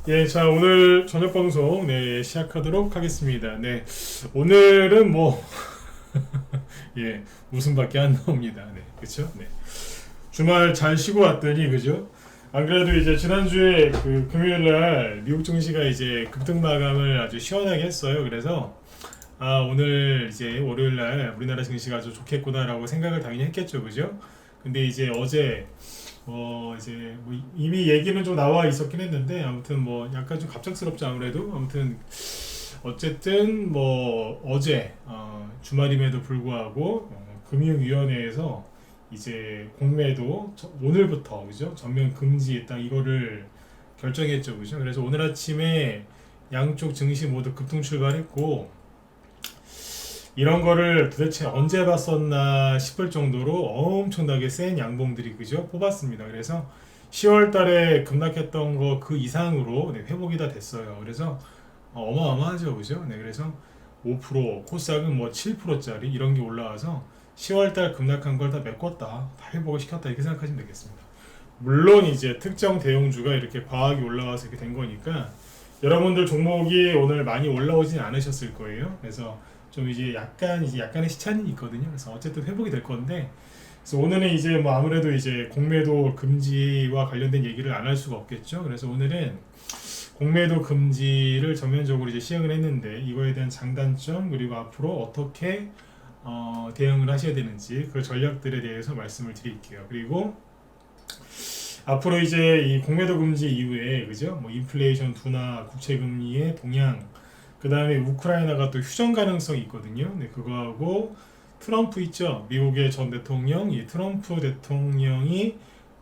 예, 자, 오늘 저녁 방송, 시작하도록 하겠습니다. 오늘은 뭐, 예, 웃음밖에 안 나옵니다. 그쵸? 주말 잘 쉬고 왔더니, 그죠? 안 그래도 이제 지난주에 그 금요일날 미국 증시가 이제 급등 마감을 아주 시원하게 했어요. 그래서, 오늘 이제 월요일날 우리나라 증시가 아주 좋겠구나라고 생각을 당연히 했겠죠. 그죠? 근데 이제 어제, 이제 뭐 이미 얘기는 좀 나와 있었긴 했는데 아무튼 뭐 약간 좀 갑작스럽죠 아무래도. 아무튼 어쨌든 뭐 어제 주말임에도 불구하고 금융위원회에서 이제 공매도 오늘부터 그죠 전면 금지 딱 이거를 결정했죠. 그죠. 그래서 오늘 아침에 양쪽 증시 모두 급등 출발했고, 이런 거를 도대체 언제 봤었나 싶을 정도로 엄청나게 센 양봉들이 그죠 뽑았습니다. 그래서 10월 달에 급락했던 거 그 이상으로 회복이 다 됐어요. 그래서 어마어마하죠. 그죠? 그래서 5% 코스닥은 뭐 7%짜리 이런 게 올라와서 10월 달 급락한 걸 다 메꿨다, 다 회복을 시켰다, 이렇게 생각하시면 되겠습니다. 물론 이제 특정 대형주가 이렇게 과하게 올라와서 이렇게 된 거니까 여러분들 종목이 오늘 많이 올라오진 않으셨을 거예요. 그래서 좀 이제 약간의 시차는 있거든요. 그래서 어쨌든 회복이 될 건데, 그래서 오늘은 이제 뭐 아무래도 이제 공매도 금지와 관련된 얘기를 안 할 수가 없겠죠. 그래서 오늘은 공매도 금지를 전면적으로 이제 시행을 했는데 이거에 대한 장단점, 그리고 앞으로 어떻게 대응을 하셔야 되는지 그 전략들에 대해서 말씀을 드릴게요. 그리고 앞으로 이제 이 공매도 금지 이후에 그죠? 뭐 인플레이션 둔화, 국채 금리의 동향, 그 다음에 우크라이나가 또 휴전 가능성이 있거든요. 그거하고 트럼프 있죠. 미국의 전 대통령, 이 트럼프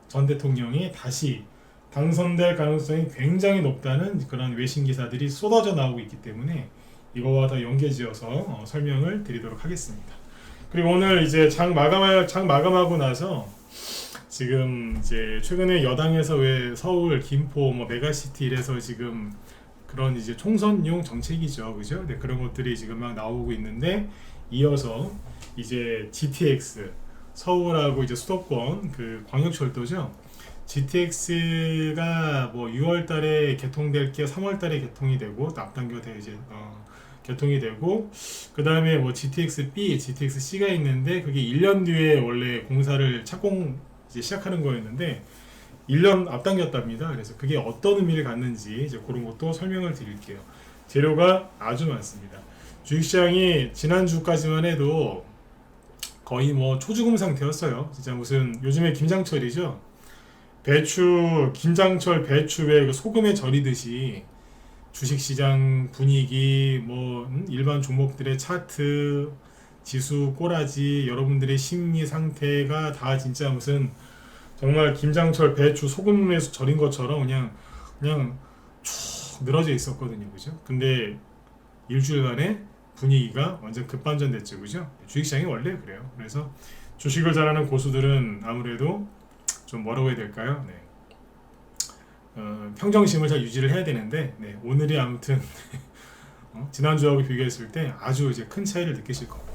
전 대통령이 다시 당선될 가능성이 굉장히 높다는 그런 외신 기사들이 쏟아져 나오고 있기 때문에 이거와 다 연계지어서 설명을 드리도록 하겠습니다. 그리고 오늘 이제 장 마감하고 나서 지금 이제 최근에 여당에서 왜 서울, 김포, 뭐 메가시티 이래서 지금 그런 이제 총선용 정책이죠, 그죠? 그런 것들이 지금 막 나오고 있는데, 이어서 이제 GTX 서울하고 이제 수도권 그 광역철도죠. GTX가 뭐 6월달에 개통될 게 3월달에 개통이 되고 앞당겨서 이제 개통이 되고, 그 다음에 뭐 GTX B, GTX C가 있는데 그게 1년 뒤에 원래 공사를 착공 이제 시작하는 거였는데 1년 앞당겼답니다. 그래서 그게 어떤 의미를 갖는지 이제 그런 것도 설명을 드릴게요. 재료가 아주 많습니다. 주식시장이 지난주까지만 해도 거의 뭐 초죽음 상태였어요. 진짜 무슨 요즘에 김장철이죠. 김장철 배추에 그 소금에 절이듯이 주식시장 분위기, 뭐 일반 종목들의 차트, 지수, 꼬라지, 여러분들의 심리 상태가 다 진짜 무슨 정말 김장철 배추 소금에서 절인 것처럼 그냥 쭉 늘어져 있었거든요. 그죠? 근데 일주일간의 분위기가 완전 급반전됐죠. 그죠? 주식시장이 원래 그래요. 그래서 주식을 잘하는 고수들은 아무래도 좀 뭐라고 해야 될까요? 평정심을 잘 유지를 해야 되는데, 오늘이 아무튼 지난주하고 비교했을 때 아주 이제 큰 차이를 느끼실 겁니다.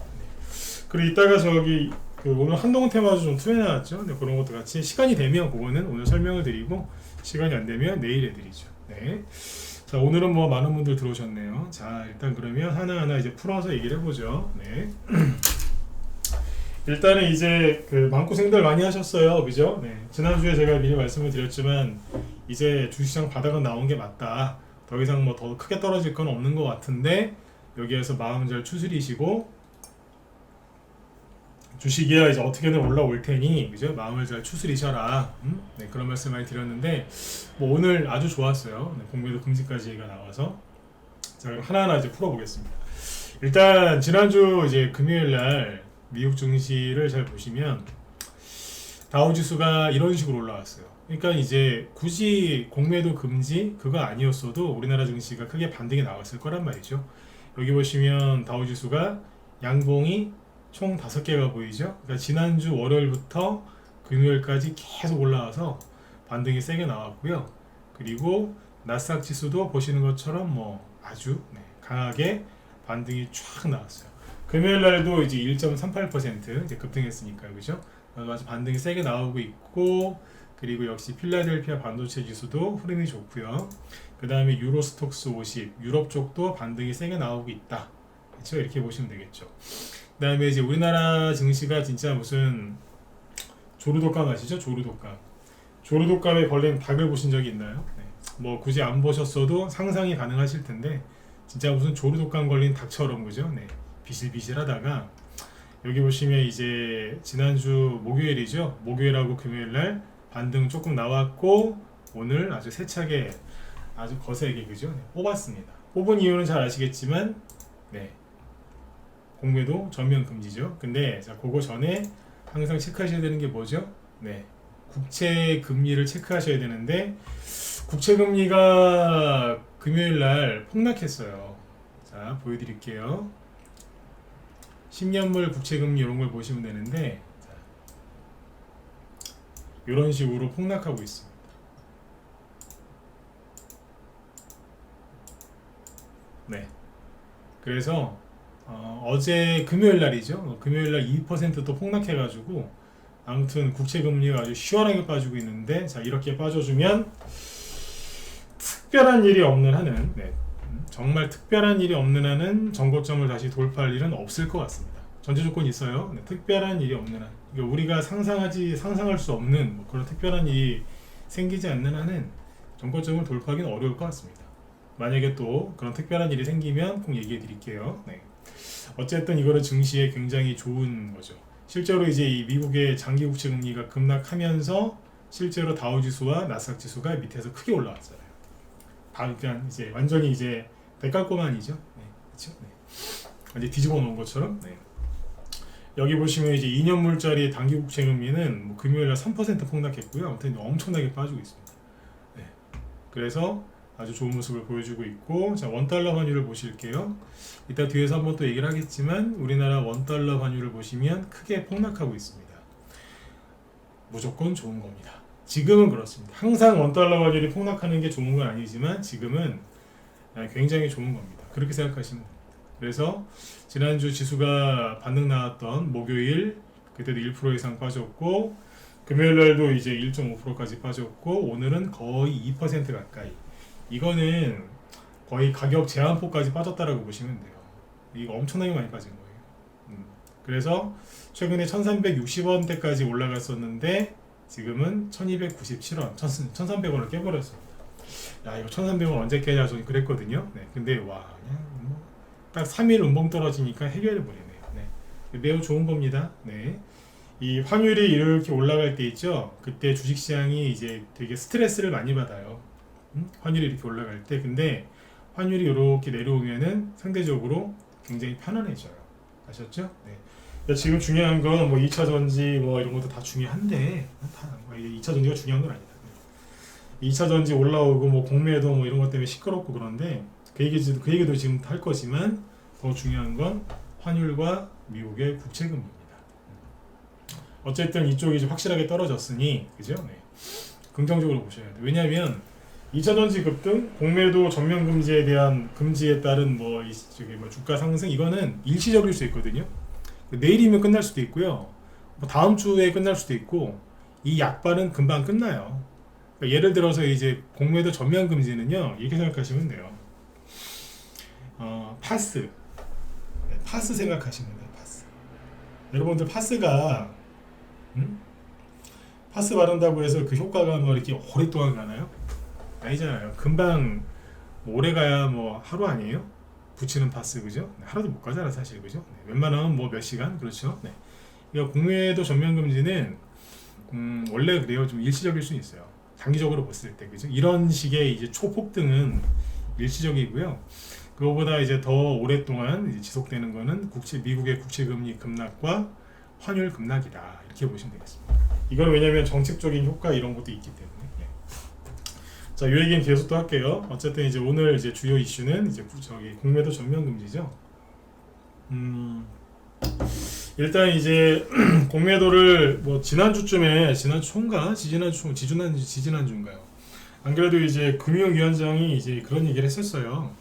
그리고 이따가 오늘 한동 테마도 좀 투여 나왔죠. 그런 것도 같이 시간이 되면 그거는 오늘 설명을 드리고, 시간이 안 되면 내일 해드리죠. 자, 오늘은 뭐 많은 분들 들어오셨네요. 자, 일단 그러면 하나하나 이제 풀어서 얘기를 해보죠. 일단은 이제 그 마음고생들 많이 하셨어요. 그죠? 지난주에 제가 미리 말씀을 드렸지만 이제 주식시장 바닥은 나온 게 맞다. 더 이상 뭐 더 크게 떨어질 건 없는 것 같은데 여기에서 마음 잘 추스리시고, 주식이야 이제 어떻게든 올라올 테니 그죠? 마음을 잘 추스리셔라. 그런 말씀 많이 드렸는데 뭐 오늘 아주 좋았어요. 공매도 금지까지가 나와서. 자, 그럼 하나하나 이제 풀어보겠습니다. 일단 지난주 이제 금요일날 미국 증시를 잘 보시면 다우지수가 이런 식으로 올라왔어요. 그러니까 이제 굳이 공매도 금지 그거 아니었어도 우리나라 증시가 크게 반등이 나왔을 거란 말이죠. 여기 보시면 다우지수가 양봉이 총 5개가 보이죠. 그러니까 지난주 월요일부터 금요일까지 계속 올라와서 반등이 세게 나왔고요. 그리고 나스닥 지수도 보시는 것처럼 뭐 아주 강하게 반등이 쫙 나왔어요. 금요일 날도 이제 1.38% 이제 급등했으니까요. 그죠? 아주 반등이 세게 나오고 있고, 그리고 역시 필라델피아 반도체 지수도 흐름이 좋고요. 그 다음에 유로스톡스 50 유럽 쪽도 반등이 세게 나오고 있다. 그렇죠? 이렇게 보시면 되겠죠. 그 다음에 이제 우리나라 증시가 진짜 무슨 조르독감 아시죠? 조르독감. 조르독감에 걸린 닭을 보신 적이 있나요? 네. 뭐 굳이 안 보셨어도 상상이 가능하실 텐데 진짜 무슨 조르독감 걸린 닭처럼 그죠? 네. 비실비실하다가 여기 보시면 이제 지난주 목요일이죠. 목요일하고 금요일날 반등 조금 나왔고 오늘 아주 세차게 아주 거세게 그죠? 네. 뽑았습니다. 뽑은 이유는 잘 아시겠지만 네. 공매도 전면 금지죠. 근데 자 그거 전에 항상 체크하셔야 되는 게 뭐죠? 네. 국채 금리를 체크하셔야 되는데 국채 금리가 금요일 날 폭락했어요. 자, 보여드릴게요. 10년물 국채 금리 이런 걸 보시면 되는데 자, 이런 식으로 폭락하고 있습니다. 네. 그래서 어제 금요일 날이죠. 금요일 날 2%또 폭락해가지고 아무튼 국채 금리가 아주 시원하게 빠지고 있는데 자 이렇게 빠져주면 특별한 일이 없는 한은 네, 정말 특별한 일이 없는 한은 전고점을 다시 돌파할 일은 없을 것 같습니다. 전제 조건이 있어요. 네, 특별한 일이 없는 한 그러니까 우리가 상상할 수 없는 뭐 그런 특별한 일이 생기지 않는 한은 전고점을 돌파하기는 어려울 것 같습니다. 만약에 또 그런 특별한 일이 생기면 꼭 얘기해 드릴게요. 네. 어쨌든 이거는 증시에 굉장히 좋은 거죠. 실제로 이제 이 미국의 장기 국채 금리가 급락하면서 실제로 다우지수와 나스닥지수가 밑에서 크게 올라왔잖아요. 그냥 이제 완전히 이제 대깔꼬만이죠. 네, 그렇죠. 네. 이제 뒤집어 놓은 것처럼. 네. 여기 보시면 이제 2년물짜리 단기 국채 금리는 뭐 금요일날 3% 폭락했고요. 아무튼 엄청나게 빠지고 있습니다. 네. 그래서 아주 좋은 모습을 보여주고 있고 자 원달러 환율을 보실게요. 이따 뒤에서 한번 또 얘기를 하겠지만 우리나라 원달러 환율을 보시면 크게 폭락하고 있습니다. 무조건 좋은 겁니다. 지금은 그렇습니다. 항상 원달러 환율이 폭락하는 게 좋은 건 아니지만 지금은 굉장히 좋은 겁니다. 그렇게 생각하시면 됩니다. 그래서 지난주 지수가 반등 나왔던 목요일 그때도 1% 이상 빠졌고 금요일날도 이제 1.5%까지 빠졌고 오늘은 거의 2% 가까이 이거는 거의 가격 제한폭까지 빠졌다라고 보시면 돼요. 이거 엄청나게 많이 빠진 거예요. 그래서 최근에 1360원대까지 올라갔었는데 지금은 1297원, 1300원을 깨버렸습니다. 야 이거 1300원 언제 깨냐 저는 그랬거든요. 네, 근데 와 그냥 딱 3일 음봉 떨어지니까 해결해버리네요. 네, 매우 좋은 겁니다. 네. 이 환율이 이렇게 올라갈 때 있죠. 그때 주식시장이 이제 되게 스트레스를 많이 받아요. 환율이 이렇게 올라갈 때 근데 환율이 이렇게 내려오면은 상대적으로 굉장히 편안해져요. 아셨죠? 네. 지금 중요한 건 뭐 2차 전지 뭐 이런 것도 다 중요한데 다 2차 전지가 중요한 건 아니다. 2차 전지 올라오고 뭐 공매도 뭐 이런 것 때문에 시끄럽고 그런데 그 얘기도 지금 할 거지만 더 중요한 건 환율과 미국의 국채 금리입니다. 어쨌든 이쪽이 이제 확실하게 떨어졌으니 그죠? 네. 긍정적으로 보셔야 돼요. 왜냐하면 2차 전지 급등, 공매도 전면 금지에 대한 금지에 따른 뭐 주가 상승 이거는 일시적일 수 있거든요. 내일이면 끝날 수도 있고요. 뭐 다음 주에 끝날 수도 있고 이 약발은 금방 끝나요. 그러니까 예를 들어서 이제 공매도 전면 금지는요 이렇게 생각하시면 돼요. 파스, 네, 파스 생각하시면 돼요. 파스. 여러분들 파스가 파스 바른다고 해서 그 효과가 뭐 이렇게 오랫동안 가나요? 아니잖아요. 금방 뭐 오래 가야 뭐 하루 아니에요? 붙이는 파스 그죠? 네, 하루도 못 가잖아 사실 그죠? 네, 웬만하면 뭐 몇 시간 그렇죠? 네. 그러니까 공매도 전면 금지는 원래 그래요. 좀 일시적일 수 있어요. 장기적으로 봤을 때 그죠? 이런 식의 이제 초폭등은 일시적이고요. 그거보다 이제 더 오랫동안 이제 지속되는 거는 미국의 국채 금리 급락과 환율 급락이다 이렇게 보시면 되겠습니다. 이건 왜냐하면 정책적인 효과 이런 것도 있기 때문에. 네. 자, 이 얘기는 계속 또 할게요. 어쨌든 이제 오늘 이제 주요 이슈는 이제 공매도 전면 금지죠. 일단 이제 공매도를 뭐 지지난주인가요? 안 그래도 이제 금융위원장이 이제 그런 얘기를 했었어요.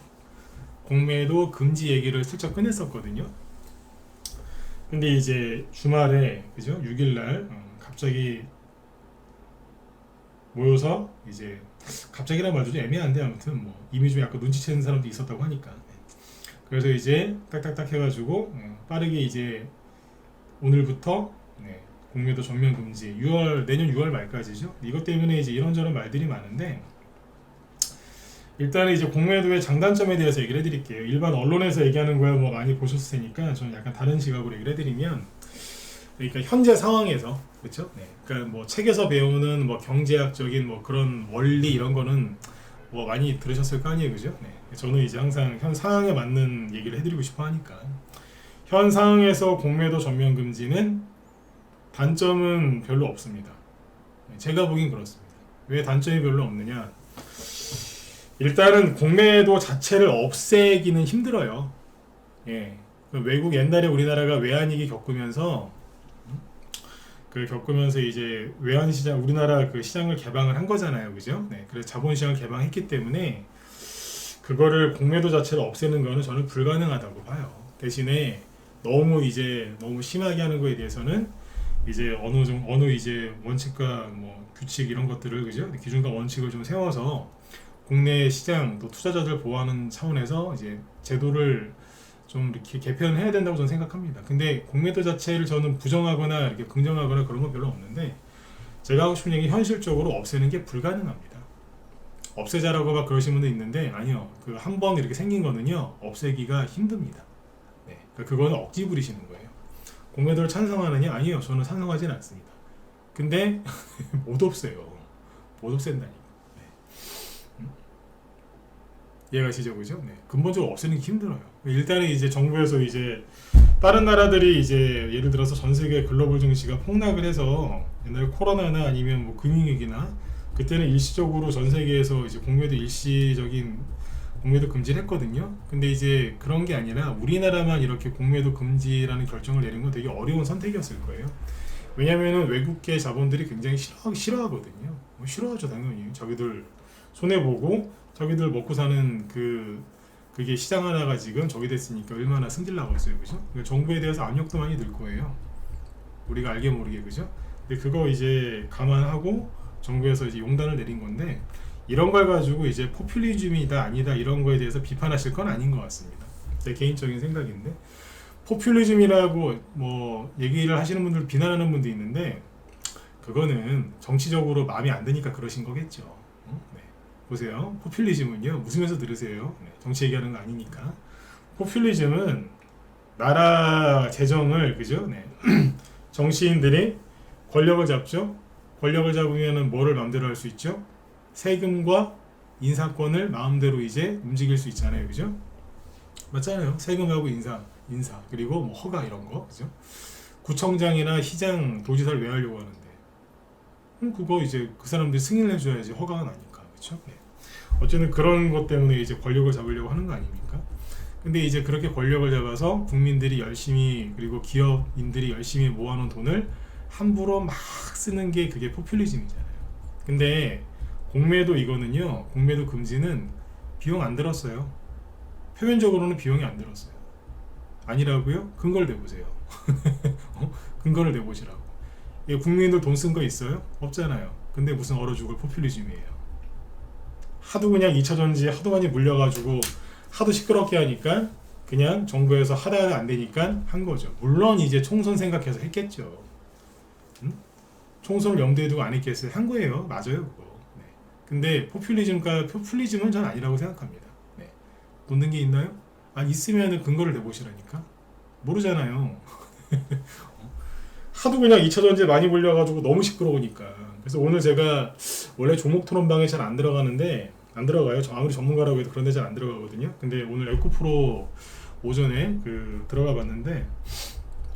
공매도 금지 얘기를 슬쩍 꺼냈었거든요. 근데 이제 주말에 그죠? 6일날 갑자기 모여서 이제 갑자기란 말도 좀 애매한데 아무튼 뭐 이미 좀 약간 눈치채는 사람도 있었다고 하니까 그래서 이제 딱딱딱 해가지고 빠르게 이제 오늘부터 공매도 전면 금지 내년 6월 말까지죠. 이것 때문에 이제 이런저런 말들이 많은데 일단은 이제 공매도의 장단점에 대해서 얘기를 해드릴게요. 일반 언론에서 얘기하는 거야 뭐 많이 보셨을 테니까 저는 약간 다른 시각으로 얘기를 해드리면 그러니까 현재 상황에서 그렇죠? 그러니까 뭐 책에서 배우는 뭐 경제학적인 뭐 그런 원리 이런 거는 뭐 많이 들으셨을 거 아니에요, 그죠? 저는 이제 항상 현 상황에 맞는 얘기를 해드리고 싶어 하니까 현 상황에서 공매도 전면 금지는 단점은 별로 없습니다. 제가 보긴 그렇습니다. 왜 단점이 별로 없느냐? 일단은 공매도 자체를 없애기는 힘들어요. 외국 옛날에 우리나라가 외환위기 겪으면서 이제 외환 시장 우리나라 그 시장을 개방을 한 거잖아요, 그죠? 그래서 자본시장을 개방했기 때문에 그거를 공매도 자체를 없애는 거는 저는 불가능하다고 봐요. 대신에 너무 심하게 하는 거에 대해서는 이제 어느 이제 원칙과 뭐 규칙 이런 것들을 그죠? 기준과 원칙을 좀 세워서 국내 시장 또 투자자들 보호하는 차원에서 이제 제도를 좀 이렇게 개편해야 된다고 저는 생각합니다. 근데 공매도 자체를 저는 부정하거나 이렇게 긍정하거나 그런 건 별로 없는데 제가 하고 싶은 얘기 현실적으로 없애는 게 불가능합니다. 없애자라고 막 그러시는 분도 있는데 아니요. 그 한 번 이렇게 생긴 거는요. 없애기가 힘듭니다. 그러니까 그거는 억지 부리시는 거예요. 공매도를 찬성하느냐? 아니요. 저는 찬성하지는 않습니다. 근데 못 없애요. 못 없앤다니까. 이해가시죠, 그죠? 근본적으로 없애는 게 힘들어요. 일단은 이제 정부에서 이제 다른 나라들이 이제 예를 들어서 전 세계 글로벌 증시가 폭락을 해서 옛날에 코로나나 아니면 뭐 금융위기나 그때는 일시적으로 전 세계에서 이제 일시적인 공매도 금지를 했거든요. 근데 이제 그런 게 아니라 우리나라만 이렇게 공매도 금지라는 결정을 내린 건 되게 어려운 선택이었을 거예요. 왜냐면은 외국계 자본들이 굉장히 싫어하거든요. 싫어하죠, 당연히. 자기들 손해보고 자기들 먹고 사는 그게 시장 하나가 지금 저기 됐으니까 얼마나 승질나고 있어요, 그죠? 그러니까 정부에 대해서 압력도 많이 늘 거예요. 우리가 알게 모르게, 그죠? 근데 그거 이제 감안하고 정부에서 이제 용단을 내린 건데 이런 걸 가지고 이제 포퓰리즘이다 아니다 이런 거에 대해서 비판하실 건 아닌 것 같습니다. 제 개인적인 생각인데 포퓰리즘이라고 뭐 얘기를 하시는 분들 비난하는 분도 있는데 그거는 정치적으로 마음에 안 드니까 그러신 거겠죠. 보세요. 포퓰리즘은요. 웃으면서 들으세요. 정치 얘기하는 거 아니니까. 포퓰리즘은 나라 재정을 그죠? 정치인들이 권력을 잡죠. 권력을 잡으면은 뭐를 마음대로 할 수 있죠? 세금과 인사권을 마음대로 이제 움직일 수 있잖아요, 그죠? 맞잖아요. 세금하고 인사 그리고 뭐 허가 이런 거, 그죠? 구청장이나 시장, 도지사를 왜 하려고 하는데? 그거 이제 그 사람들이 승인을 해줘야지 허가가 나니까, 그렇죠? 어쨌든 그런 것 때문에 이제 권력을 잡으려고 하는 거 아닙니까? 근데 이제 그렇게 권력을 잡아서 국민들이 열심히 그리고 기업인들이 열심히 모아놓은 돈을 함부로 막 쓰는 게 그게 포퓰리즘이잖아요. 근데 공매도 이거는요. 공매도 금지는 비용 안 들었어요. 표면적으로는 비용이 안 들었어요. 아니라고요? 근거를 대보세요. 근거를 대보시라고. 국민들 돈 쓴 거 있어요? 없잖아요. 근데 무슨 얼어 죽을 포퓰리즘이에요. 하도 그냥 2차 전지 하도 많이 물려가지고 하도 시끄럽게 하니까 그냥 정부에서 하다가 안 되니까 한 거죠. 물론 이제 총선 생각해서 했겠죠. 총선을 염두에 두고 안 했겠어요. 한 거예요. 맞아요, 그거. 근데 포퓰리즘은 전 아니라고 생각합니다. 놓는 게 있나요? 있으면 근거를 내보시라니까. 모르잖아요. 하도 그냥 2차 전지에 많이 물려가지고 너무 시끄러우니까. 그래서 오늘 제가 원래 종목 토론방에 잘 안 들어가는데 안 들어가요. 아무리 전문가라고 해도 그런 데 잘 안 들어가거든요. 근데 오늘 에코프로 오전에 들어가 봤는데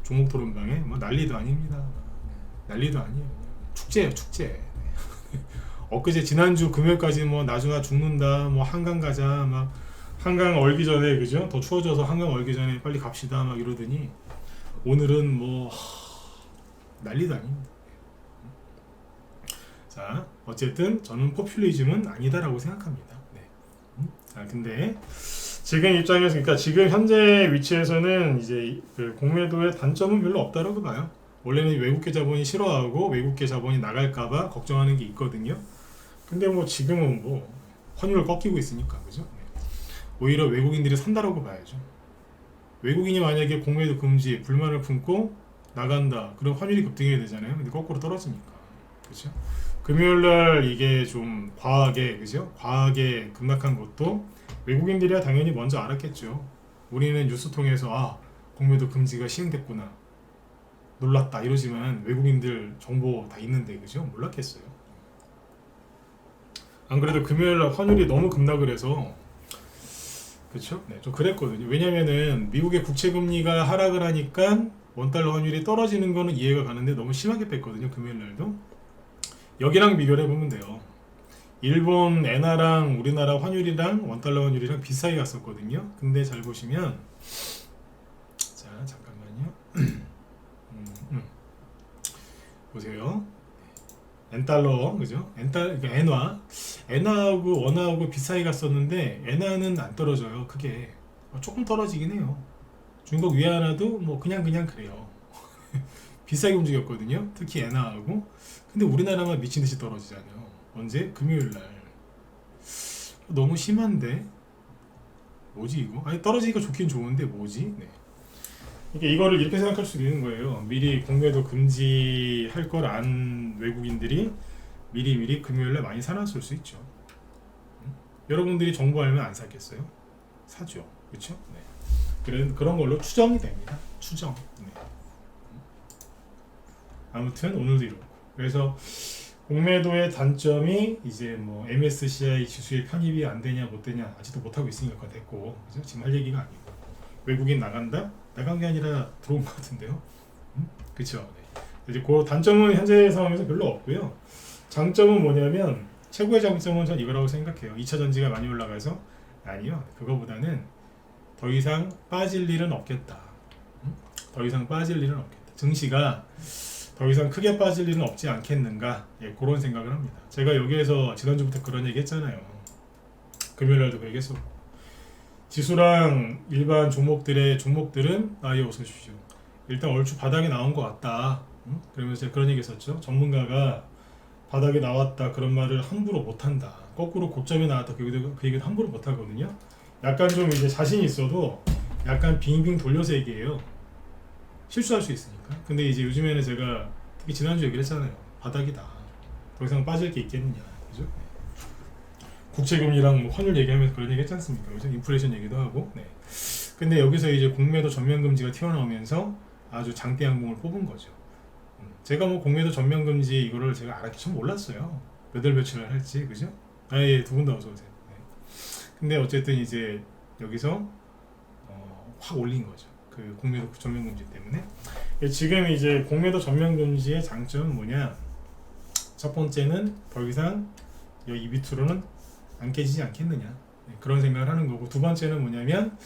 종목 토론방에 뭐 난리도 아닙니다. 난리도 아니에요. 축제예요, 축제. 엊그제 지난주 금요일까지 뭐 나중에 죽는다, 뭐 한강 가자, 막 한강 얼기 전에 그죠? 더 추워져서 한강 얼기 전에 빨리 갑시다 막 이러더니 오늘은 뭐 난리도 아닙니다. 자, 어쨌든 저는 포퓰리즘은 아니다라고 생각합니다. 근데 지금 입장에서, 그러니까 지금 현재 위치에서는 이제 그 공매도의 단점은 별로 없다라고 봐요. 원래는 외국계 자본이 싫어하고 외국계 자본이 나갈까봐 걱정하는 게 있거든요. 근데 뭐 지금은 뭐 환율 꺾이고 있으니까 그죠? 네. 오히려 외국인들이 산다라고 봐야죠. 외국인이 만약에 공매도 금지 불만을 품고 나간다. 그럼 환율이 급등해야 되잖아요. 근데 거꾸로 떨어지니까 그죠? 금요일날 이게 좀 과하게 그죠? 과하게 급락한 것도 외국인들이야 당연히 먼저 알았겠죠. 우리는 뉴스 통해서 아 공매도 금지가 시행됐구나 놀랐다 이러지만 외국인들 정보 다 있는데 그죠? 몰랐겠어요. 안 그래도 금요일날 환율이 너무 급락을 해서 그렇죠? 네, 좀 그랬거든요. 왜냐면은 미국의 국채 금리가 하락을 하니까 원달러 환율이 떨어지는 거는 이해가 가는데 너무 심하게 뺐거든요. 금요일 날도. 여기랑 비교를 해보면 돼요. 일본 엔화랑 우리나라 환율이랑 원달러 환율이랑 비슷하게 갔었거든요. 근데 잘 보시면 자 잠깐만요. 보세요. 엔달러 그죠? 그러니까 엔화하고 원화하고 비슷하게 갔었는데 엔화는 안 떨어져요. 크게 조금 떨어지긴 해요. 중국 위안화도 뭐 그냥 그래요. 비싸게 움직였거든요. 특히 엔화하고. 근데 우리나라만 미친 듯이 떨어지잖아요. 언제? 금요일 날. 너무 심한데? 뭐지 이거? 아니 떨어지니까 좋긴 좋은데 뭐지? 네. 그러니까 이거를 이렇게 생각할 수 있는 거예요. 미리 공매도 금지할 걸 안 외국인들이 미리 금요일에 많이 사놨을 수 있죠. 여러분들이 정보 알면 안 사겠어요? 사죠. 그렇죠? 네. 그런 걸로 추정이 됩니다. 추정. 네. 아무튼 오늘도 이렇고. 그래서 공매도의 단점이 이제 뭐 MSCI 지수에 편입이 안 되냐 못 되냐 아직도 못 하고 있으니까 그거 됐고. 그죠? 지금 할 얘기가 아니고. 외국인 나간다? 나간 게 아니라 들어온 것 같은데요. 그렇죠. 네. 이제 그 단점은 현재 상황에서 별로 없고요. 장점은 뭐냐면 최고의 장점은 전 이거라고 생각해요. 2차 전지가 많이 올라가서 아니요. 그거보다는 더 이상 빠질 일은 없겠다. 더 이상 빠질 일은 없겠다. 증시가 더 이상 크게 빠질 일은 없지 않겠는가. 예, 그런 생각을 합니다. 제가 여기에서 지난주부터 그런 얘기 했잖아요. 금요일날도 그 얘기 했었고. 지수랑 일반 종목들은 아예 어서 오십시오. 일단 얼추 바닥에 나온 것 같다. 그러면서 제가 그런 얘기 했었죠. 전문가가 바닥에 나왔다 그런 말을 함부로 못한다. 거꾸로 고점에 나왔다 그 얘기도 함부로 못하거든요. 약간 좀 이제 자신이 있어도 약간 빙빙 돌려서 얘기해요. 실수할 수 있으니까. 근데 이제 요즘에는 제가 특히 지난주 얘기를 했잖아요. 바닥이다. 더 이상 빠질 게 있겠느냐. 그죠? 국채금리랑 뭐 환율 얘기하면서 그런 얘기 했지 않습니까? 그죠? 인플레이션 얘기도 하고. 네. 근데 여기서 이제 공매도 전면금지가 튀어나오면서 아주 장대 양봉을 뽑은 거죠. 제가 뭐 공매도 전면금지 이거를 제가 알았기 전 몰랐어요. 몇 월 며칠을 할지, 그죠? 아예 두 분 다 어서 오세요. 네. 근데 어쨌든 이제 여기서 확 올린 거죠. 그 공매도 전면금지 때문에. 지금 이제 공매도 전면금지의 장점은 뭐냐? 첫 번째는 더 이상 이 밑으로는 안 깨지지 않겠느냐. 네, 그런 생각을 하는 거고, 두 번째는 뭐냐면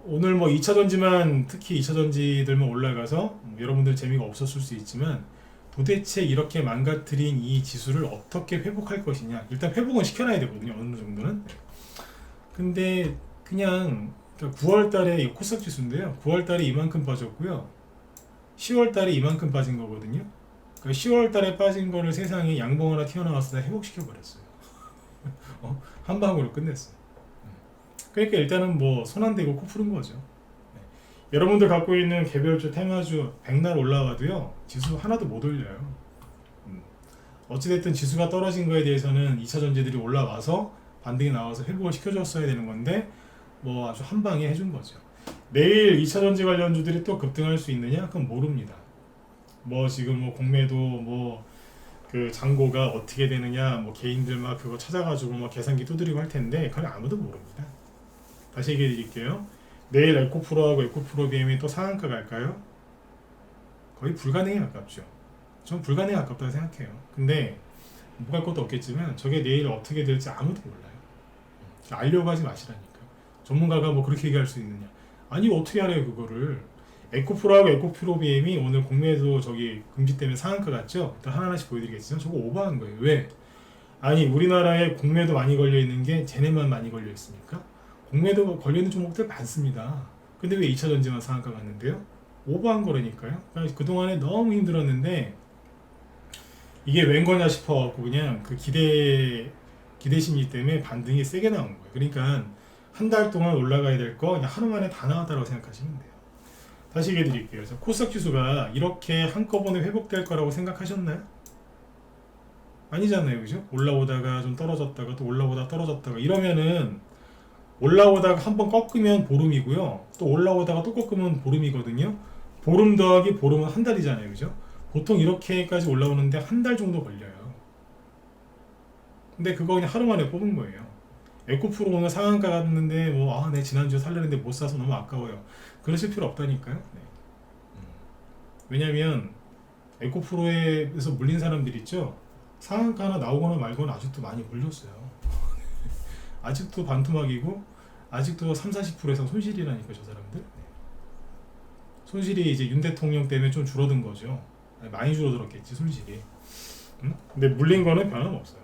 오늘 뭐 2차 전지만 특히 2차 전지들만 올라가서 여러분들 재미가 없었을 수 있지만 도대체 이렇게 망가뜨린 이 지수를 어떻게 회복할 것이냐. 일단 회복은 시켜놔야 되거든요. 어느 정도는. 근데 그냥 9월 달에 코스닥 지수인데요. 9월 달에 이만큼 빠졌고요. 10월 달에 이만큼 빠진 거거든요. 그러니까 10월 달에 빠진 거를 세상에 양봉 하나 튀어나와서 다 회복시켜 버렸어요. 한 방으로 끝냈어요. 그러니까 일단은 뭐 손 안 대고 코 푸른 거죠. 네. 여러분들 갖고 있는 개별주, 테마주 백날 올라가도요 지수 하나도 못 올려요. 어찌됐든 지수가 떨어진 거에 대해서는 2차 전지들이 올라와서 반등이 나와서 회복을 시켜줬어야 되는 건데 뭐 아주 한 방에 해준 거죠. 내일 2차 전지 관련주들이 또 급등할 수 있느냐? 그건 모릅니다. 뭐 지금 뭐 공매도 뭐 그 잔고가 어떻게 되느냐, 뭐 개인들 막 그거 찾아가지고 막 계산기 두드리고 할 텐데 그건 아무도 모릅니다. 다시 얘기해 드릴게요. 내일 에코프로하고 에코프로 BM이 또 상한가 갈까요? 거의 불가능에 가깝죠. 전 불가능에 가깝다고 생각해요. 근데 못 갈 것도 없겠지만 저게 내일 어떻게 될지 아무도 몰라요. 알려고 하지 마시라니까. 전문가가 뭐 그렇게 얘기할 수 있느냐. 아니 어떻게 알아요 그거를. 에코프로하고 에코프로 BM이 오늘 공매도 저기 금지 때문에 상한가 갔죠. 일단 하나씩 보여드리겠지만 저거 오버한 거예요. 왜? 아니 우리나라에 공매도 많이 걸려있는 게 쟤네만 많이 걸려있습니까? 공매도 걸려있는 종목들 많습니다. 근데 왜 2차 전지만 상한가 갔는데요? 오버한 거라니까요. 그동안에 너무 힘들었는데 이게 웬 거냐 싶어갖고 그냥 그 기대 심리 때문에 반등이 세게 나온 거예요. 그러니까 한 달 동안 올라가야 될 거 그냥 하루 만에 다 나왔다고 생각하시면 돼요. 다시 얘기해 드릴게요. 코스닥 지수가 이렇게 한꺼번에 회복될 거라고 생각하셨나요? 아니잖아요, 그죠? 올라오다가 좀 떨어졌다가 또 올라오다 떨어졌다가 이러면은 올라오다가 한번 꺾으면 보름이고요. 또 올라오다가 또 꺾으면 보름이거든요. 보름 더하기 보름은 한 달이잖아요, 그죠? 보통 이렇게까지 올라오는데 한 달 정도 걸려요. 근데 그거 그냥 하루 만에 뽑은 거예요. 에코프로 오늘 상한가 갔는데 내 지난주에 살려는데 못 사서 너무 아까워요. 그러실 필요 없다니까요. 네. 왜냐면 에코프로에서 물린 사람들 있죠. 상한가 하나 나오거나 말거나 아직도 많이 물렸어요. 아직도 반토막이고 아직도 30-40% 이상 손실이라니까 저 사람들. 네. 손실이 이제 윤 대통령 때문에 좀 줄어든 거죠. 많이 줄어들었겠지 손실이. 근데 물린 거는 변함없어요.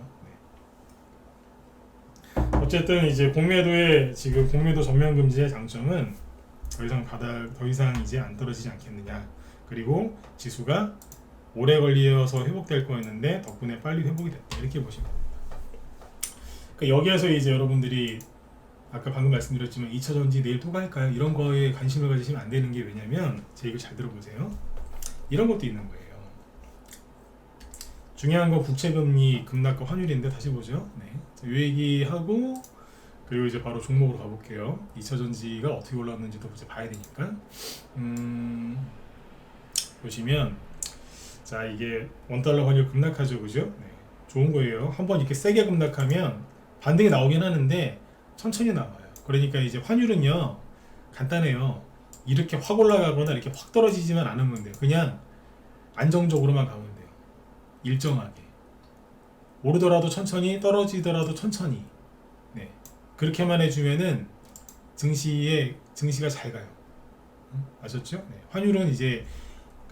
네. 어쨌든 이제 공매도의 지금 공매도 전면 금지의 장점은 더 이상 이제 안 떨어지지 않겠느냐. 그리고 지수가 오래 걸려서 회복될 거였는데 덕분에 빨리 회복이 됐다. 이렇게 보시면 됩니다. 그러니까 여기에서 이제 여러분들이 아까 방금 말씀드렸지만 2차 전지 내일 또 갈까요? 이런 거에 관심을 가지시면 안 되는 게 왜냐면 제 얘기 잘 들어보세요. 이런 것도 있는 거예요. 중요한 건 국채금리 급락과 환율인데 다시 보죠. 네. 이 얘기하고 그리고 이제 바로 종목으로 가볼게요. 2차 전지가 어떻게 올라왔는지도 이제 봐야 되니까. 보시면 자 이게 원달러 환율 급락하죠, 그죠? 네. 좋은 거예요. 한번 이렇게 세게 급락하면 반등이 나오긴 하는데 천천히 나와요. 그러니까 이제 환율은요 간단해요. 이렇게 확 올라가거나 이렇게 확 떨어지지만 않으면 돼요. 그냥 안정적으로만 가면 돼요. 일정하게 오르더라도 천천히 떨어지더라도 천천히. 네. 그렇게만 해주면은 증시가 잘 가요. 아셨죠? 네. 환율은 이제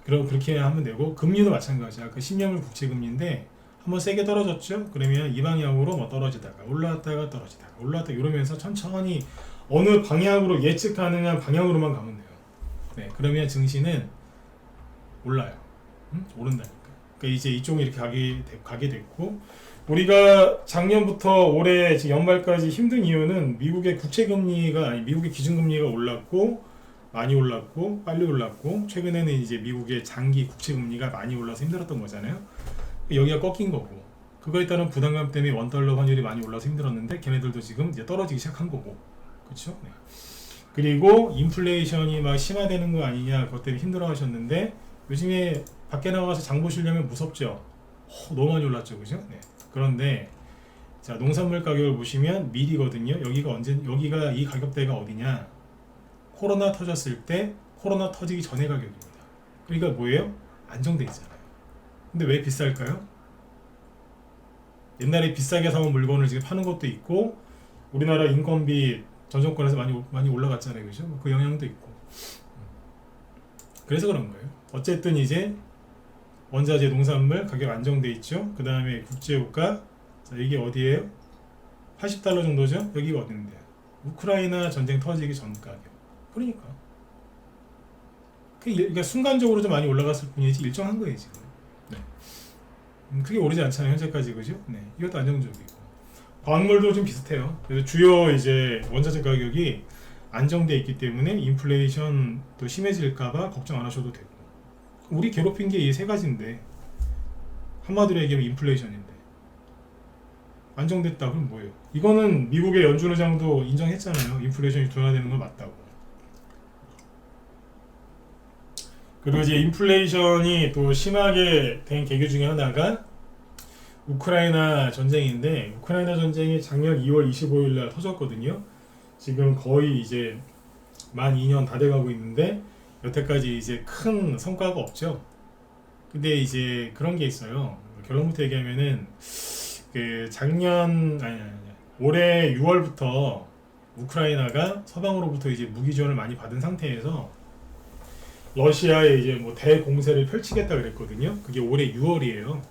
그렇게 하면 되고 금리도 마찬가지야. 그 10년물 국채 금리인데 한번 세게 떨어졌죠? 그러면 이 방향으로 떨어지다가 올라왔다가 떨어지다가 올라왔다가 이러면서 천천히 어느 방향으로 예측 가능한 방향으로만 가면 돼요. 네, 그러면 증시는 올라요. 오른다니까. 그러니까 이제 이쪽으로 이렇게 가게 됐고 우리가 작년부터 올해 지금 연말까지 힘든 이유는 미국의 미국의 기준금리가 많이 올랐고 빨리 올랐고 최근에는 이제 미국의 장기 국채금리가 많이 올라서 힘들었던 거잖아요. 여기가 꺾인 거고 그거에 따른 부담감 때문에 원달러 환율이 많이 올라서 힘들었는데 걔네들도 지금 이제 떨어지기 시작한 거고 그렇죠? 네. 그리고 인플레이션이 막 심화되는 거 아니냐 그것 때문에 힘들어 하셨는데 요즘에 밖에 나가서 장 보시려면 무섭죠? 너무 많이 올랐죠, 그죠? 네. 그런데 자 농산물 가격을 보시면 밀이거든요. 여기가 이 가격대가 어디냐? 코로나 터졌을 때 코로나 터지기 전의 가격입니다. 그러니까 뭐예요? 안정돼 있잖아요. 근데 왜 비쌀까요? 옛날에 비싸게 사온 물건을 지금 파는 것도 있고 우리나라 인건비 전 정권에서 많이 올라갔잖아요, 그죠? 그 영향도 있고 그래서 그런 거예요. 어쨌든 이제 원자재 농산물 가격 안정돼 있죠. 그 다음에 국제유가 자 이게 어디예요? 80달러 정도죠? 여기가 어딘데요? 우크라이나 전쟁 터지기 전 가격. 그러니까 순간적으로 좀 많이 올라갔을 뿐이지 일정한 거예요 지금. 네. 크게 오르지 않잖아요 현재까지, 그죠? 네. 이것도 안정적이고 광물도 좀 비슷해요. 그래서 주요 이제 원자재 가격이 안정돼 있기 때문에 인플레이션 또 심해질까봐 걱정 안 하셔도 되고 우리 괴롭힌 게 이 세 가지인데 한마디로 얘기하면 인플레이션인데 안정됐다 그럼 뭐예요? 이거는 미국의 연준 의장도 인정했잖아요. 인플레이션이 둔화되는 건 맞다고. 그리고 이제 인플레이션이 또 심하게 된 계기 중에 하나가 우크라이나 전쟁인데 우크라이나 전쟁이 작년 2월 25일 날 터졌거든요. 지금 거의 이제 만 2년 다 돼가고 있는데 여태까지 이제 큰 성과가 없죠. 근데 이제 그런 게 있어요. 결론부터 얘기하면은 올해 6월부터 우크라이나가 서방으로부터 이제 무기 지원을 많이 받은 상태에서 러시아에 이제 대공세를 펼치겠다 그랬거든요. 그게 올해 6월이에요.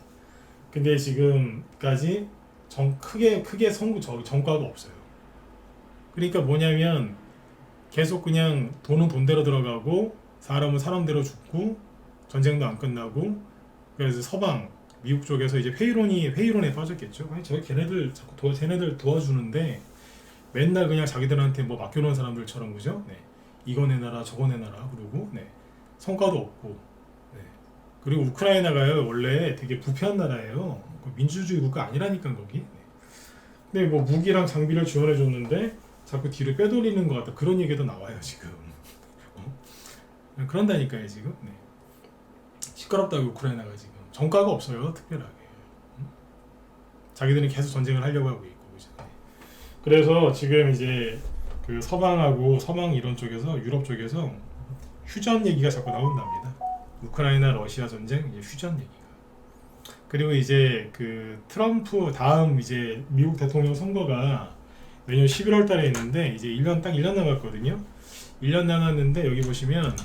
근데 지금까지 크게 성과가 없어요. 그러니까 뭐냐면 계속 그냥 돈은 돈대로 들어가고 사람은 사람대로 죽고 전쟁도 안 끝나고 그래서 서방 미국 쪽에서 이제 회의론에 빠졌겠죠. 아니 저희 걔네들 자꾸 쟤네들 도와주는데 맨날 그냥 자기들한테 뭐 맡겨놓은 사람들처럼 그죠? 네. 이거 내놔라 저거 내놔라 그러고 네. 성과도 없고 네. 그리고 우크라이나가요 원래 되게 부패한 나라예요. 민주주의 국가 아니라니까 거기. 네. 근데 뭐 무기랑 장비를 지원해 줬는데 자꾸 뒤로 빼돌리는 것 같다 그런 얘기도 나와요 지금. 그런다니까요 지금. 네. 시끄럽다고 우크라이나가 지금 정가가 없어요 특별하게. 자기들은 계속 전쟁을 하려고 하고 있고 그죠? 네. 그래서 지금 이제 그 서방하고 서방 이런 쪽에서 유럽 쪽에서 휴전 얘기가 자꾸 나온답니다. 우크라이나 러시아 전쟁 이제 휴전 얘기가. 그리고 이제 그 트럼프 다음 이제 미국 대통령 선거가 내년 11월 달에 있는데 이제 1년 남았거든요. 1년 남았는데 여기 보시면